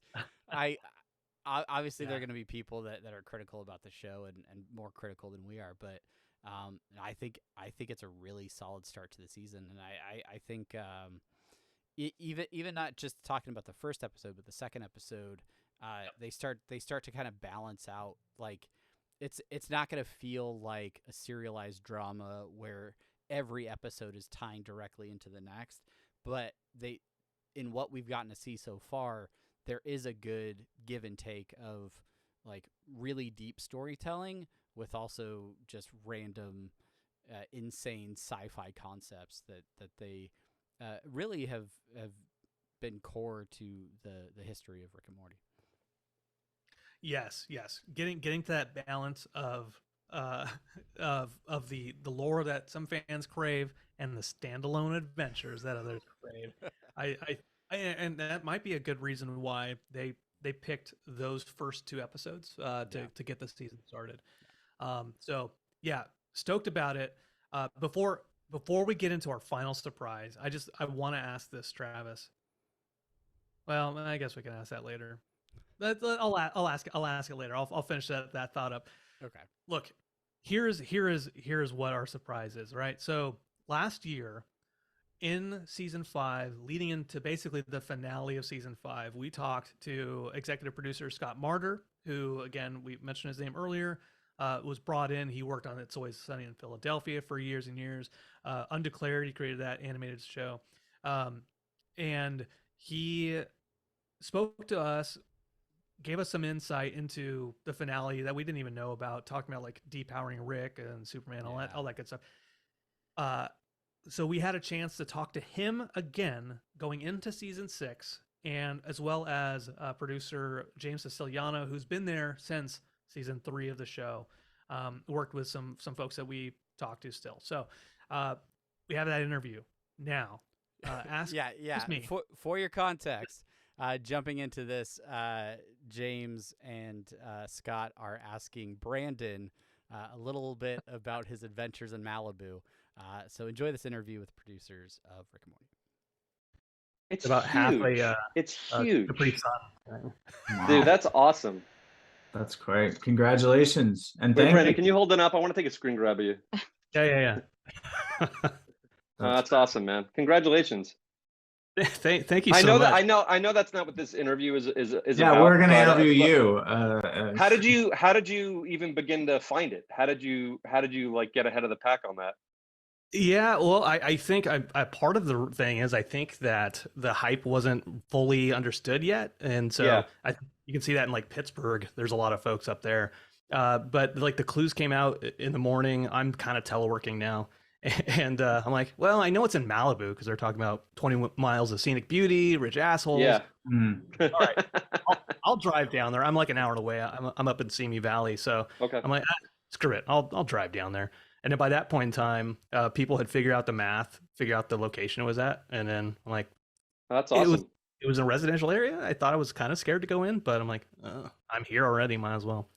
obviously there are going to be people that are critical about the show and more critical than we are, but I think it's a really solid start to the season, and I think even not just talking about the first episode, but the second episode, they start to kind of balance out. Like, it's not going to feel like a serialized drama where every episode is tying directly into the next, but in what we've gotten to see so far, there is a good give and take of like really deep storytelling with also just random insane sci-fi concepts that they really have been core to the history of Rick and Morty. Yes. Getting to that balance of of the lore that some fans crave and the standalone adventures that others crave. And that might be a good reason why they picked those first 2 episodes to get the season started. So yeah, stoked about it. Before we get into our final surprise, I want to ask this, Travis. Well, I guess we can ask that later. I'll ask it later. I'll finish that thought up. Okay. Look, here's what our surprise is, right? So last year in season 5, leading into basically the finale of season 5, we talked to executive producer Scott Martyr, who, again, we mentioned his name earlier, was brought in. He worked on It's Always Sunny in Philadelphia for years and years. Undeclared, he created that animated show. And he spoke to us, gave us some insight into the finale that we didn't even know about, talking about like depowering Rick and Superman, all that good stuff. So we had a chance to talk to him again going into season 6, and as well as producer James Siciliano, who's been there since season 3 of the show, worked with some folks that we talked to still. So we have that interview now. Ask me. For your context, jumping into this, James and Scott are asking Brandon a little bit about his adventures in Malibu. So enjoy this interview with the producers of Rick and Morty. It's about huge. halfway. It's huge. Capri Sun. Wow. Dude, that's awesome. That's great. Congratulations. And Wait, thank Brandon, you. can you hold it up? I want to take a screen grab of you. Yeah. That's awesome, man. Congratulations. Thank you so much. I know that's not what this interview is Yeah, about. we're gonna but, interview you. How did you even begin to find it? How did you like get ahead of the pack on that? Yeah, well, I think I part of the thing is I think that the hype wasn't fully understood yet, and so Yeah. you can see that in like Pittsburgh. There's a lot of folks up there, but like the clues came out in the morning. I'm kind of teleworking now, and I'm like, well, I know it's in Malibu because they're talking about 20 miles of scenic beauty, rich assholes. Yeah. Mm. All right, I'll drive down there. I'm like an hour away. I'm up in Simi Valley, so Okay. I'm like, screw it. I'll drive down there. And then by that point in time, people had figured out the math, figured out the location it was at, and then I'm like, That's awesome. it was a residential area. I thought I was kind of scared to go in, but I'm like, I'm here already, might as well.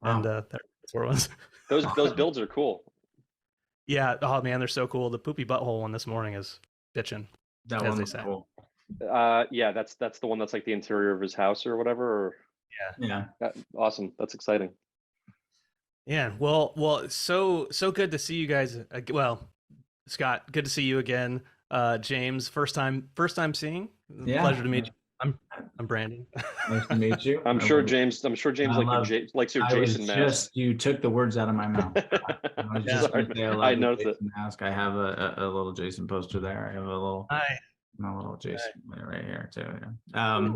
Wow. And that's where it was. Those builds are cool. Yeah. Oh man, they're so cool. The poopy butthole one this morning is bitching. That as one they was say. cool. Yeah, that's the one that's like the interior of his house or whatever. Or, Yeah. awesome. That's exciting. Yeah. Well, so good to see you guys. Well, Scott, good to see you again. James, first time seeing. Yeah. Pleasure to meet you. I'm Brandon. Nice to meet you. I'm sure James likes your Jason mask. You took the words out of my mouth. I was just Sorry. gonna say I love I the noticed it. Jason mask. I have a little Jason poster there. I have a little Hi. my little Jason right here too. Yeah.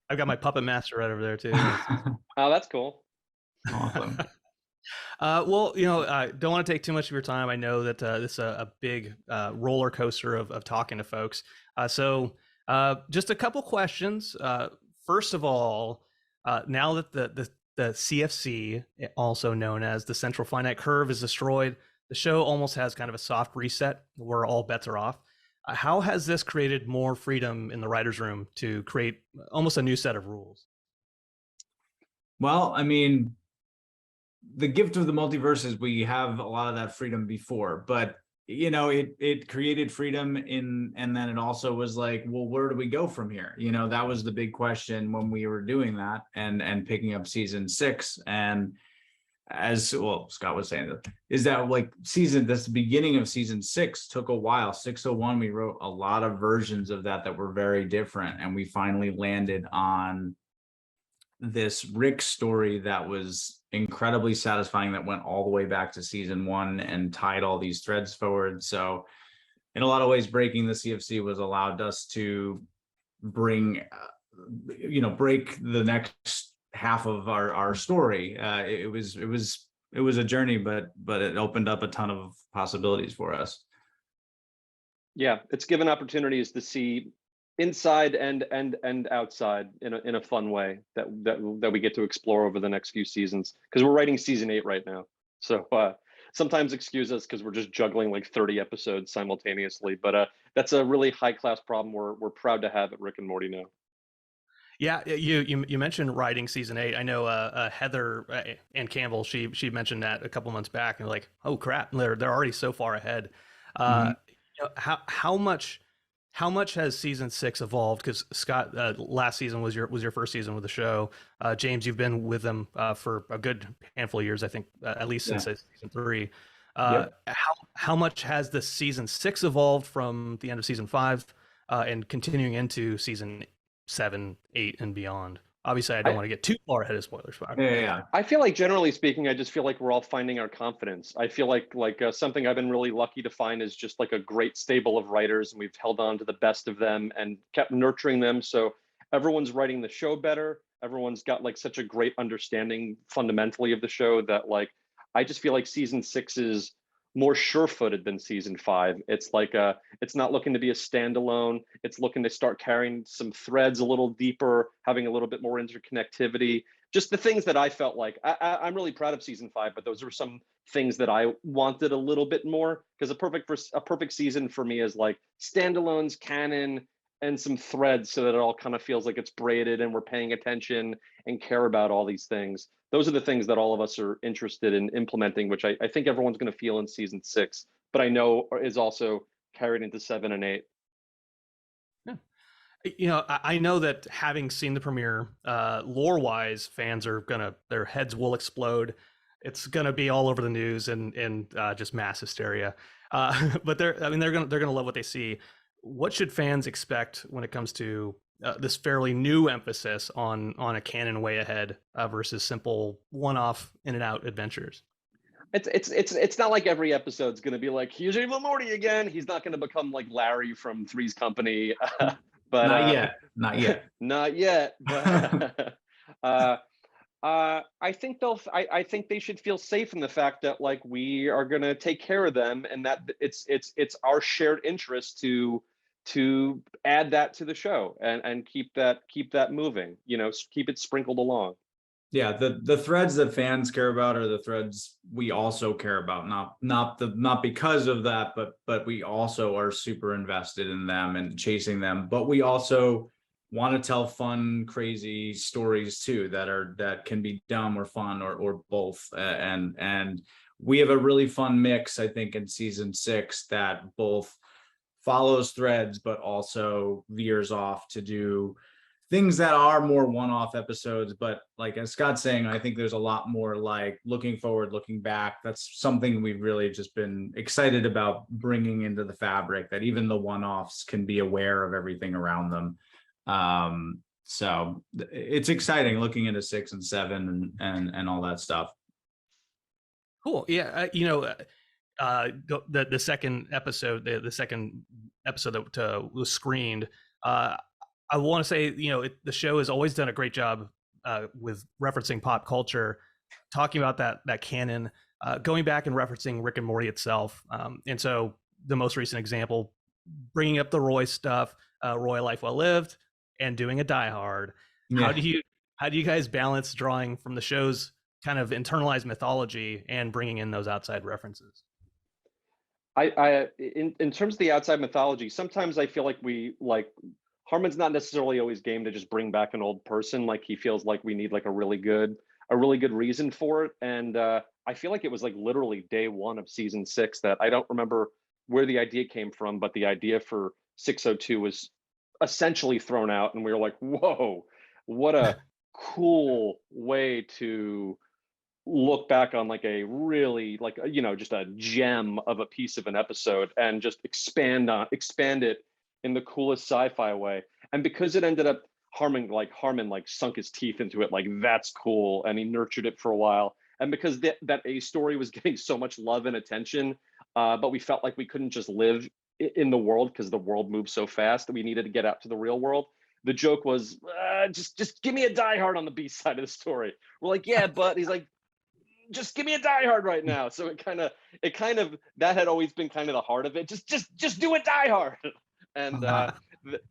I've got my puppet master right over there too. Oh, that's cool. Awesome. Well, I don't want to take too much of your time. I know that this is a big roller coaster of talking to folks. So just a couple questions. First of all, now that the CFC, also known as the Central Finite Curve, is destroyed, the show almost has kind of a soft reset where all bets are off. How has this created more freedom in the writer's room to create almost a new set of rules? Well, I mean, the gift of the multiverse is we have a lot of that freedom before, but it created freedom and then it also was like, well, where do we go from here? That was the big question when we were doing that and picking up season 6. And as well, Scott was saying, is that like the beginning of season 6 took a while. 601, we wrote a lot of versions of that were very different, and we finally landed on this Rick story that was incredibly satisfying, that went all the way back to season 1 and tied all these threads forward. So in a lot of ways, breaking the CFC was allowed us to bring break the next half of our story. It was a journey, but it opened up a ton of possibilities for us. Yeah, it's given opportunities to see inside and outside in a fun way that we get to explore over the next few seasons, because we're writing season 8 right now. So sometimes excuse us because we're just juggling like 30 episodes simultaneously, but that's a really high class problem we're proud to have at Rick and Morty now. Yeah, you mentioned writing season 8. I know Heather and Campbell. She mentioned that a couple months back, and like, oh crap, they're already so far ahead. You know, how much has season 6 evolved? Because Scott, last season was your first season with the show. James, you've been with them for a good handful of years, I think, at least since season 3. Yep. How much has the season 6 evolved from the end of season 5 and continuing into season 7, 8, and beyond? Obviously, I don't want to get too far ahead of spoilers. Yeah. I feel like, generally speaking, I just feel like we're all finding our confidence. I feel like something I've been really lucky to find is just like a great stable of writers, and we've held on to the best of them and kept nurturing them. So everyone's writing the show better. Everyone's got like such a great understanding fundamentally of the show that like I just feel like season 6 is more sure-footed than season 5. It's like it's not looking to be a standalone. It's looking to start carrying some threads a little deeper, having a little bit more interconnectivity. Just the things that I felt like I'm really proud of season 5, but those were some things that I wanted a little bit more, because a perfect season for me is like standalones, canon, and some threads, so that it all kind of feels like it's braided and we're paying attention and care about all these things. Those are the things that all of us are interested in implementing, which I think everyone's going to feel in season 6, but I know is also carried into 7 and 8. Yeah. You know, I know that having seen the premiere, lore-wise, fans are their heads will explode. It's gonna be all over the news and just mass hysteria. But they're gonna love what they see. What should fans expect when it comes to this fairly new emphasis on a canon way ahead versus simple one-off in and out adventures? It's not like every episode's going to be like, here's Evil Morty again. He's not going to become like Larry from Three's Company, but not yet. not yet. But I think I think they should feel safe in the fact that like we are going to take care of them, and that it's our shared interest to add that to the show and keep that moving. You know, keep it sprinkled along. Yeah, the threads that fans care about are the threads we also care about. Not because of that, but we also are super invested in them and chasing them. But we also want to tell fun, crazy stories too that can be dumb or fun or both. And we have a really fun mix, I think, in season 6 that both follows threads but also veers off to do things that are more one-off episodes. But like as Scott's saying, I think there's a lot more like looking forward, looking back. That's something we've really just been excited about bringing into the fabric, that even the one-offs can be aware of everything around them. So it's exciting looking into 6 and 7 and all that stuff. Cool. Yeah. You know, the second episode, the second episode that was screened, I want to say, you know, the show has always done a great job with referencing pop culture, talking about that canon, going back and referencing Rick and Morty itself. And so the most recent example, bringing up the Roy stuff, Roy Life Well Lived, and doing a Die Hard. Yeah. How do you guys balance drawing from the show's kind of internalized mythology and bringing in those outside references? In terms of the outside mythology, sometimes I feel like Harmon's not necessarily always game to just bring back an old person. Like he feels like we need like a really good reason for it. And I feel like it was like literally day 1 of season 6 that I don't remember where the idea came from, but the idea for 602 was essentially thrown out, and we were like, whoa, what a cool way to look back on like a really like, you know, just a gem of a piece of an episode and just expand it in the coolest sci-fi way. And because it ended up Harmon sunk his teeth into it, like that's cool, and he nurtured it for a while. And because that A story was getting so much love and attention, but we felt like we couldn't just live in the world because the world moves so fast that we needed to get out to the real world. The joke was just give me a Die Hard on the B side of the story. We're like, yeah, but he's like, just give me a Die Hard right now. So it kind of that had always been kind of the heart of it. Just do a Die Hard. And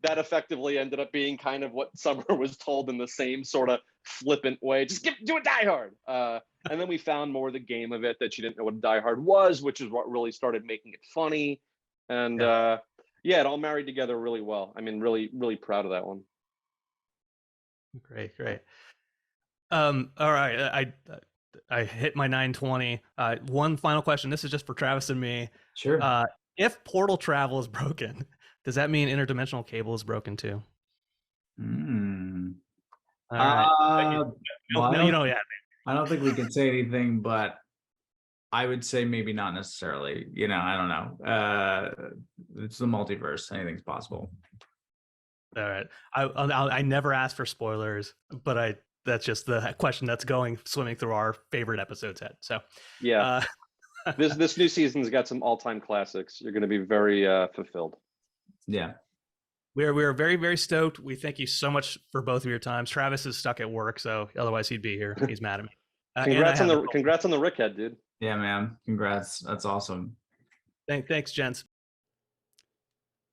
that effectively ended up being kind of what Summer was told in the same sort of flippant way. Just do a Die Hard. And then we found more of the game of it, that she didn't know what Die Hard was, which is what really started making it funny. And yeah, it all married together really well. I mean, really, really proud of that one. Great. All right, I hit my 920. One final question. This is just for Travis and me. Sure. If portal travel is broken, does that mean interdimensional cable is broken too? All right. Well, You know, yeah. I don't think we can say anything, but I would say maybe not necessarily. I don't know. It's the multiverse. Anything's possible. All right. I never asked for spoilers, but that's just the question that's swimming through our favorite episodes head. So yeah, this new season's got some all-time classics. You're going to be very fulfilled. Yeah. We're very, very stoked. We thank you so much for both of your times. Travis is stuck at work, so otherwise he'd be here. He's mad at me. Congrats on the Rickhead, dude. Yeah, man. Congrats. That's awesome. Thanks, gents.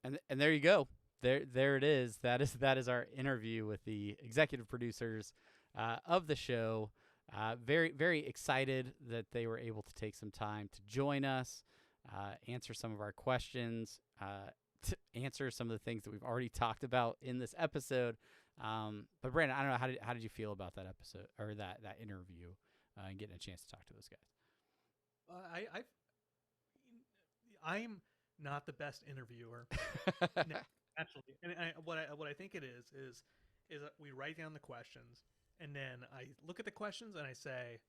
And there you go. There it is. That is our interview with the executive producers of the show. Very, very excited that they were able to take some time to join us, answer some of our questions, to answer some of the things that we've already talked about in this episode. But Brandon, I don't know, how did you feel about that episode or that interview and getting a chance to talk to those guys? I'm not the best interviewer. Actually, and what I think it is that we write down the questions, and then I look at the questions and I say,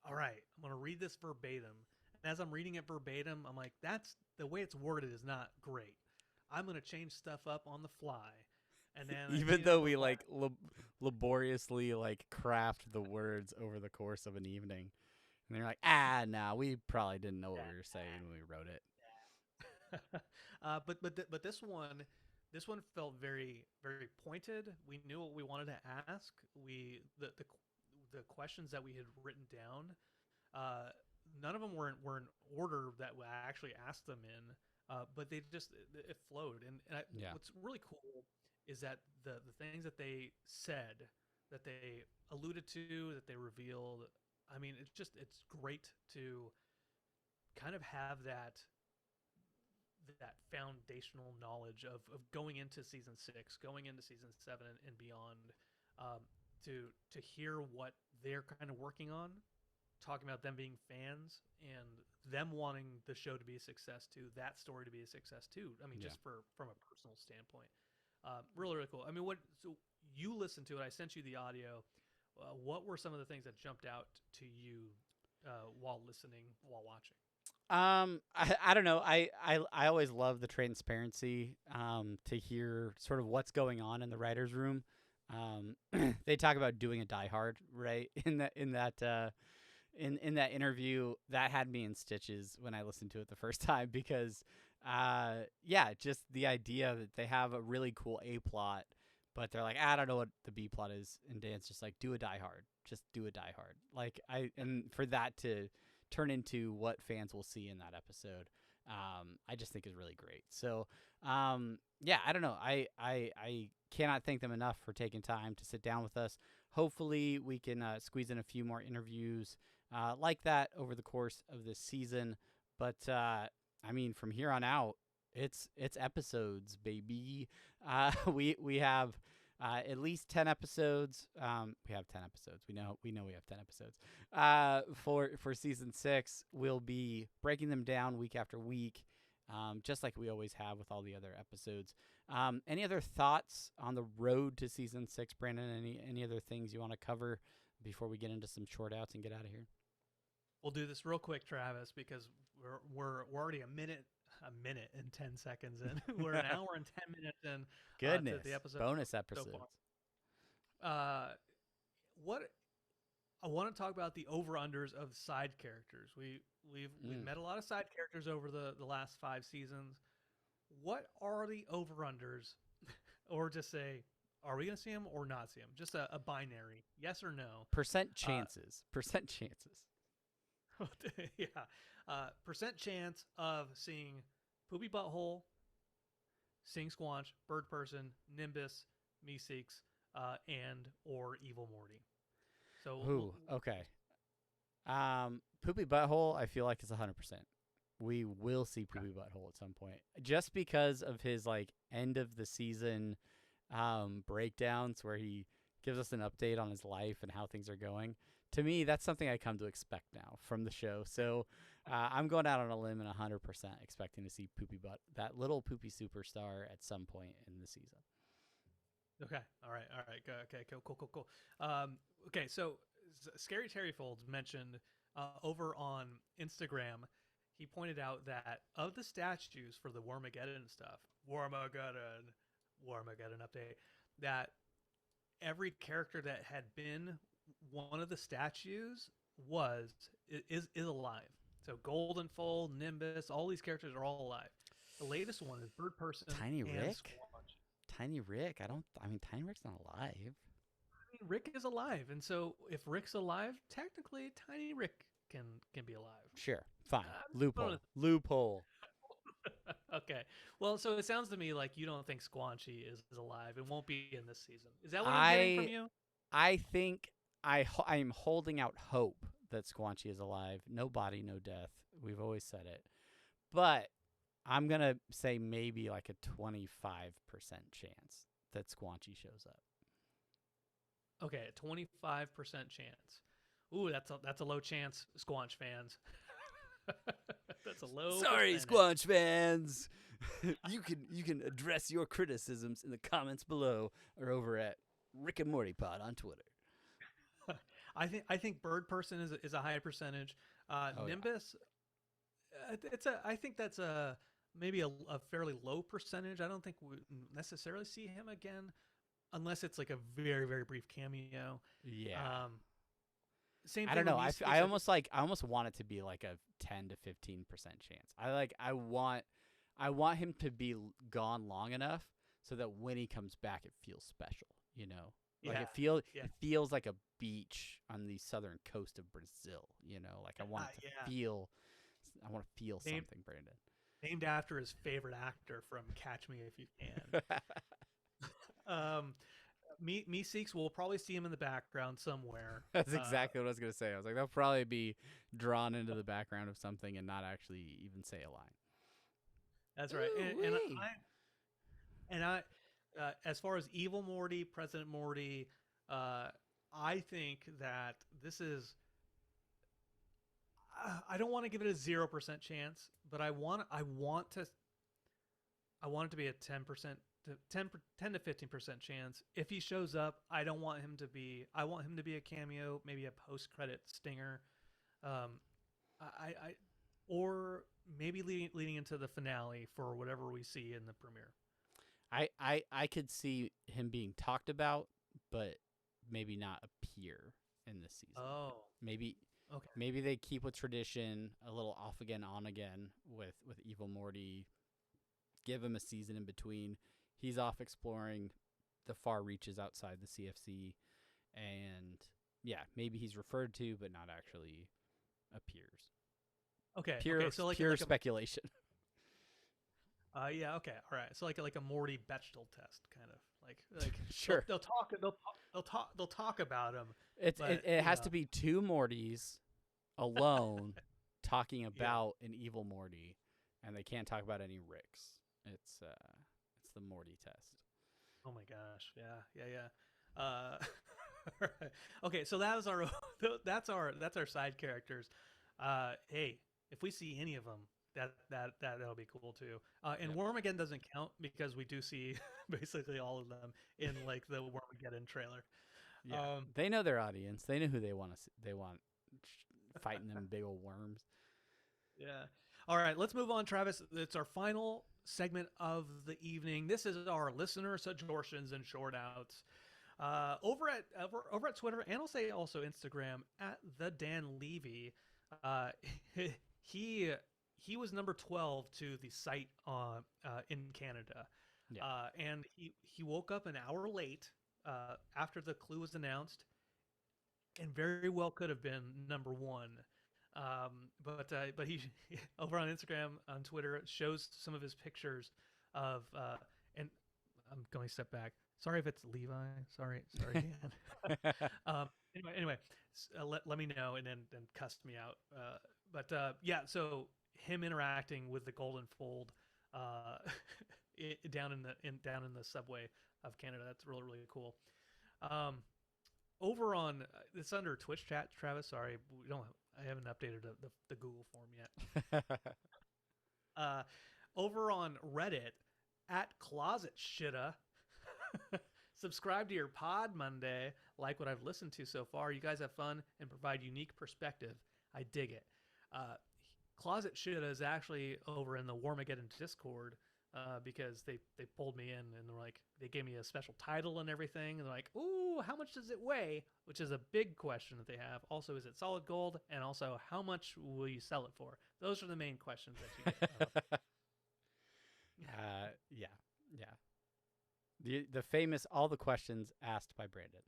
all right, I'm going to read this verbatim. And as I'm reading it verbatim, I'm like, that's the way it's worded is not great. I'm going to change stuff up on the fly. And then even though we laboriously craft the words over the course of an evening, and they're like, no, we probably didn't know what we were saying when we wrote it. But this one felt very, very pointed. We knew what we wanted to ask. The questions that we had written down, none of them were in order that I actually asked them in, but it flowed. And what's really cool is that the things that they said, that they alluded to, that they revealed. I mean, it's great to kind of have that foundational knowledge of going into season 6, going into season 7 and beyond, to hear what they're kind of working on, talking about them being fans and them wanting the show to be a success too, that story to be a success too. I mean, just from a personal standpoint, really, really cool. I mean, so you listened to it. I sent you the audio. What were some of the things that jumped out to you while listening, while watching? I don't know. I always love the transparency, to hear sort of what's going on in the writer's room. They talk about doing a Die Hard, right? In that interview, that had me in stitches when I listened to it the first time, because, just the idea that they have a really cool A plot, but they're like, I don't know what the B plot is. And Dan's just like, do a Die Hard, just do a Die Hard. And for that to turn into what fans will see in that episode, I just think is really great. So, I don't know. I cannot thank them enough for taking time to sit down with us. Hopefully we can squeeze in a few more interviews like that over the course of this season. But I mean, from here on out, it's episodes, baby. We have at least 10 episodes. We have 10 episodes. We know we have 10 episodes. For season 6, we'll be breaking them down week after week, just like we always have with all the other episodes. Any other thoughts on the road to season 6, Brandon? Any other things you want to cover before we get into some short outs and get out of here? We'll do this real quick, Travis, because we're already a minute and 10 seconds in. We're an hour and 10 minutes in. Goodness, to the episode. Bonus episodes. So what I want to talk about the over-unders of side characters. We've met a lot of side characters over the last 5 seasons. What are the over-unders, or just say, are we going to see them or not see them? Just a binary, yes or no. Percent chances. Yeah. Percent chance of seeing Poopy Butthole, Sing Squanch, Bird Person, Nimbus, Meeseeks, and or Evil Morty. So Ooh, okay. Poopy Butthole, I feel like is 100%. We will see Poopy Butthole at some point, just because of his like end of the season breakdowns where he gives us an update on his life and how things are going. To me, that's something I come to expect now from the show. So I'm going out on a limb and 100% expecting to see Poopy Butt, that little poopy superstar, at some point in the season. Okay. All right. Okay. Cool. Okay. So Scary Terry Folds mentioned over on Instagram, he pointed out that of the statues for the Wormageddon stuff, Wormageddon update, that every character that had been one of the statues is alive. So Golden Foal, Nimbus, all these characters are all alive. The latest one is Bird Person, Tiny and Rick? Squanch. Tiny Rick, Tiny Rick's not alive. I mean, Rick is alive, and so if Rick's alive, technically Tiny Rick can be alive. Sure, fine. Loophole. Loophole. Okay. Well, so it sounds to me like you don't think Squanchy is alive and won't be in this season. Is that what I'm getting from you? I think I'm holding out hope that Squanchy is alive. No body, no death. We've always said it. But I'm going to say maybe like a 25% chance that Squanchy shows up. Okay, a 25% chance. Ooh, that's a low chance, Squanch fans. That's a low. Sorry, percentage. Squanch fans. you can address your criticisms in the comments below or over at Rick and Morty Pod on Twitter. I think Bird Person is a high percentage. Nimbus, I think that's maybe a fairly low percentage. I don't think we necessarily see him again, unless it's like a very, very brief cameo. Yeah. Same. I don't know. I almost want it to be like a 10 to 15% chance. I want him to be gone long enough so that when he comes back, it feels special. You know, like it feels like a beach on the southern coast of Brazil. You know, like I want it to feel. I want to feel something, Brandon. Named after his favorite actor from Catch Me If You Can. Meeseeks, we'll probably see him in the background somewhere. That's exactly what I was going to say. I was like, they'll probably be drawn into the background of something and not actually even say a line. That's right. And I as far as Evil Morty, President Morty, I think that this is. I don't want to give it a 0% chance, but I want it to be a 10 to 15% chance. If he shows up, I want him to be a cameo, maybe a post-credit stinger. Or maybe leading into the finale for whatever we see in the premiere. I could see him being talked about, but maybe not appear in this season. Oh. Maybe okay. Maybe they keep with tradition, a little off again, on again with Evil Morty. Give him a season in between. He's off exploring the far reaches outside the CFC, and maybe he's referred to but not actually appears. Okay. Pure speculation. Okay. All right. So like a Morty Bechdel test, kind of like sure. They'll talk about him. It has to be two Mortys alone talking about an evil Morty, and they can't talk about any Ricks. It's the Morty test. Oh my gosh. Yeah. Right. Okay, so that's our side characters. Hey, if we see any of them, that'll be cool too. And Wormageddon doesn't count because we do see basically all of them in like the Wormageddon trailer. Yeah, they know their audience. They know who they want to see. They want fighting them big old worms. Yeah. All right, let's move on, Travis. It's our final segment of the evening. This is our listener suggestions and short outs. Over at Twitter, and I'll say also Instagram at the Dan Levy. He was number 12 to the site in Canada. Yeah. And he woke up an hour late after the clue was announced, and very well could have been number 1. But he over on Instagram, on Twitter, shows some of his pictures of I'm going to step back. Sorry if it's Levi. Sorry, Dan. Anyway, let me know and then cuss me out. Yeah, so him interacting with the Golden Fold down in the subway of Canada, that's really, really cool. Over on it's under Twitch chat, Travis. Sorry, I haven't updated the Google form yet. Over on Reddit at Closet Shitta. Subscribe to your pod Monday. Like what I've listened to so far. You guys have fun and provide unique perspective. I dig it. Closet Shitta is actually over in the Warmageddon Discord because they pulled me in and they gave me a special title and everything. And they're like, ooh, how much does it weigh? Which is a big question that they have. Also, is it solid gold? And also, how much will you sell it for? Those are the main questions that you get. Yeah. The famous all the questions asked by Brandon.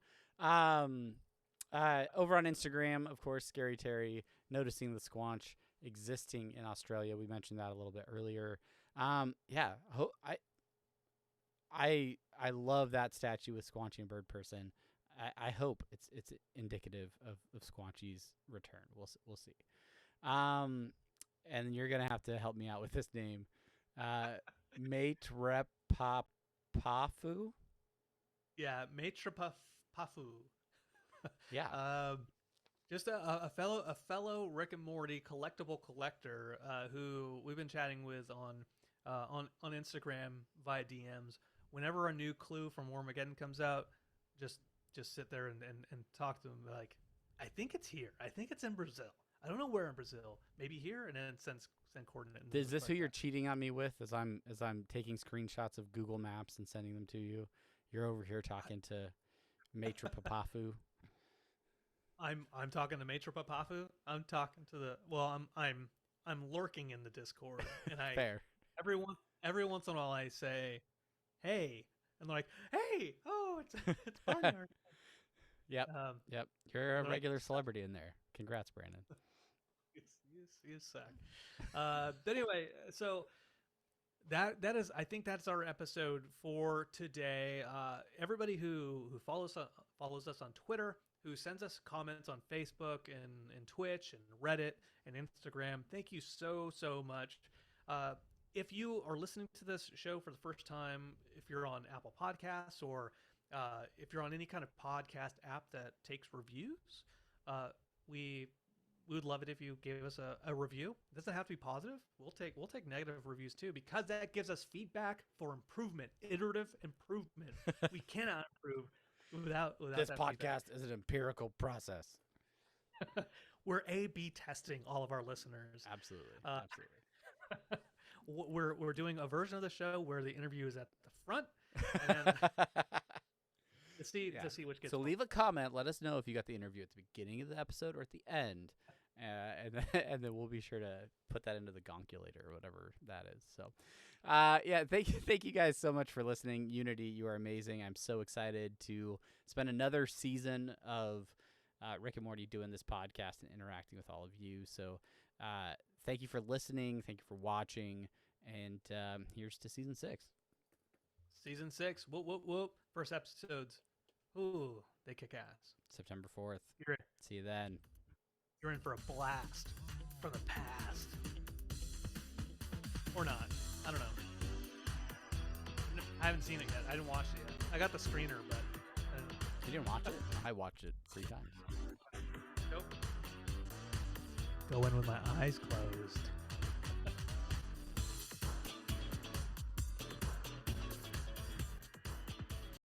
Over on Instagram, of course, Scary Terry noticing the squanch existing in Australia. We mentioned that a little bit earlier. I love that statue with Squanchy and Bird Person. I hope it's indicative of Squanchy's return. We'll see. And you're gonna have to help me out with this name. Matrepapafu. Yeah, Matrepapafu. Yeah. Just a fellow Rick and Morty collectible collector who we've been chatting with on Instagram via DMs. Whenever a new clue from Warmageddon comes out, just sit there and talk to him. Like, I think it's here. I think it's in Brazil. I don't know where in Brazil. Maybe here, and then send coordinates. Is this who you're cheating on me with? As I'm taking screenshots of Google Maps and sending them to you. You're over here talking to Matrepapafu. I'm talking to Matrepapafu. I'm talking to the I'm lurking in the Discord, and Fair. every once in a while I say, "Hey," and they're like, "Hey, oh, it's Barnyard." Yep. You're a regular celebrity in there. Congrats, Brandon. You suck. But anyway, so that is, I think that's our episode for today. Everybody who follows us on Twitter, who sends us comments on Facebook and Twitch and Reddit and Instagram, thank you so much. If you are listening to this show for the first time, if you're on Apple Podcasts or if you're on any kind of podcast app that takes reviews, we would love it if you gave us a review. It doesn't have to be positive. We'll take negative reviews too, because that gives us feedback for improvement, iterative improvement. We cannot improve without this that podcast is an empirical process. We're A/B testing all of our listeners. Absolutely. We're doing a version of the show where the interview is at the front, and to see which gets. So leave a comment. Let us know if you got the interview at the beginning of the episode or at the end, and then we'll be sure to put that into the gonculator or whatever that is. So, thank you guys so much for listening. Unity, you are amazing. I'm so excited to spend another season of Rick and Morty doing this podcast and interacting with all of you. So, thank you for listening. Thank you for watching. And here's to season 6. Season 6. Whoop. First episodes. Ooh, they kick ass. September 4th. You're See you then. You're in for a blast from the past. Or not. I don't know. I haven't seen it yet. I didn't watch it yet. I got the screener, but I don't know. You didn't watch it? I watched it 3 times. Nope. Go in with my eyes closed.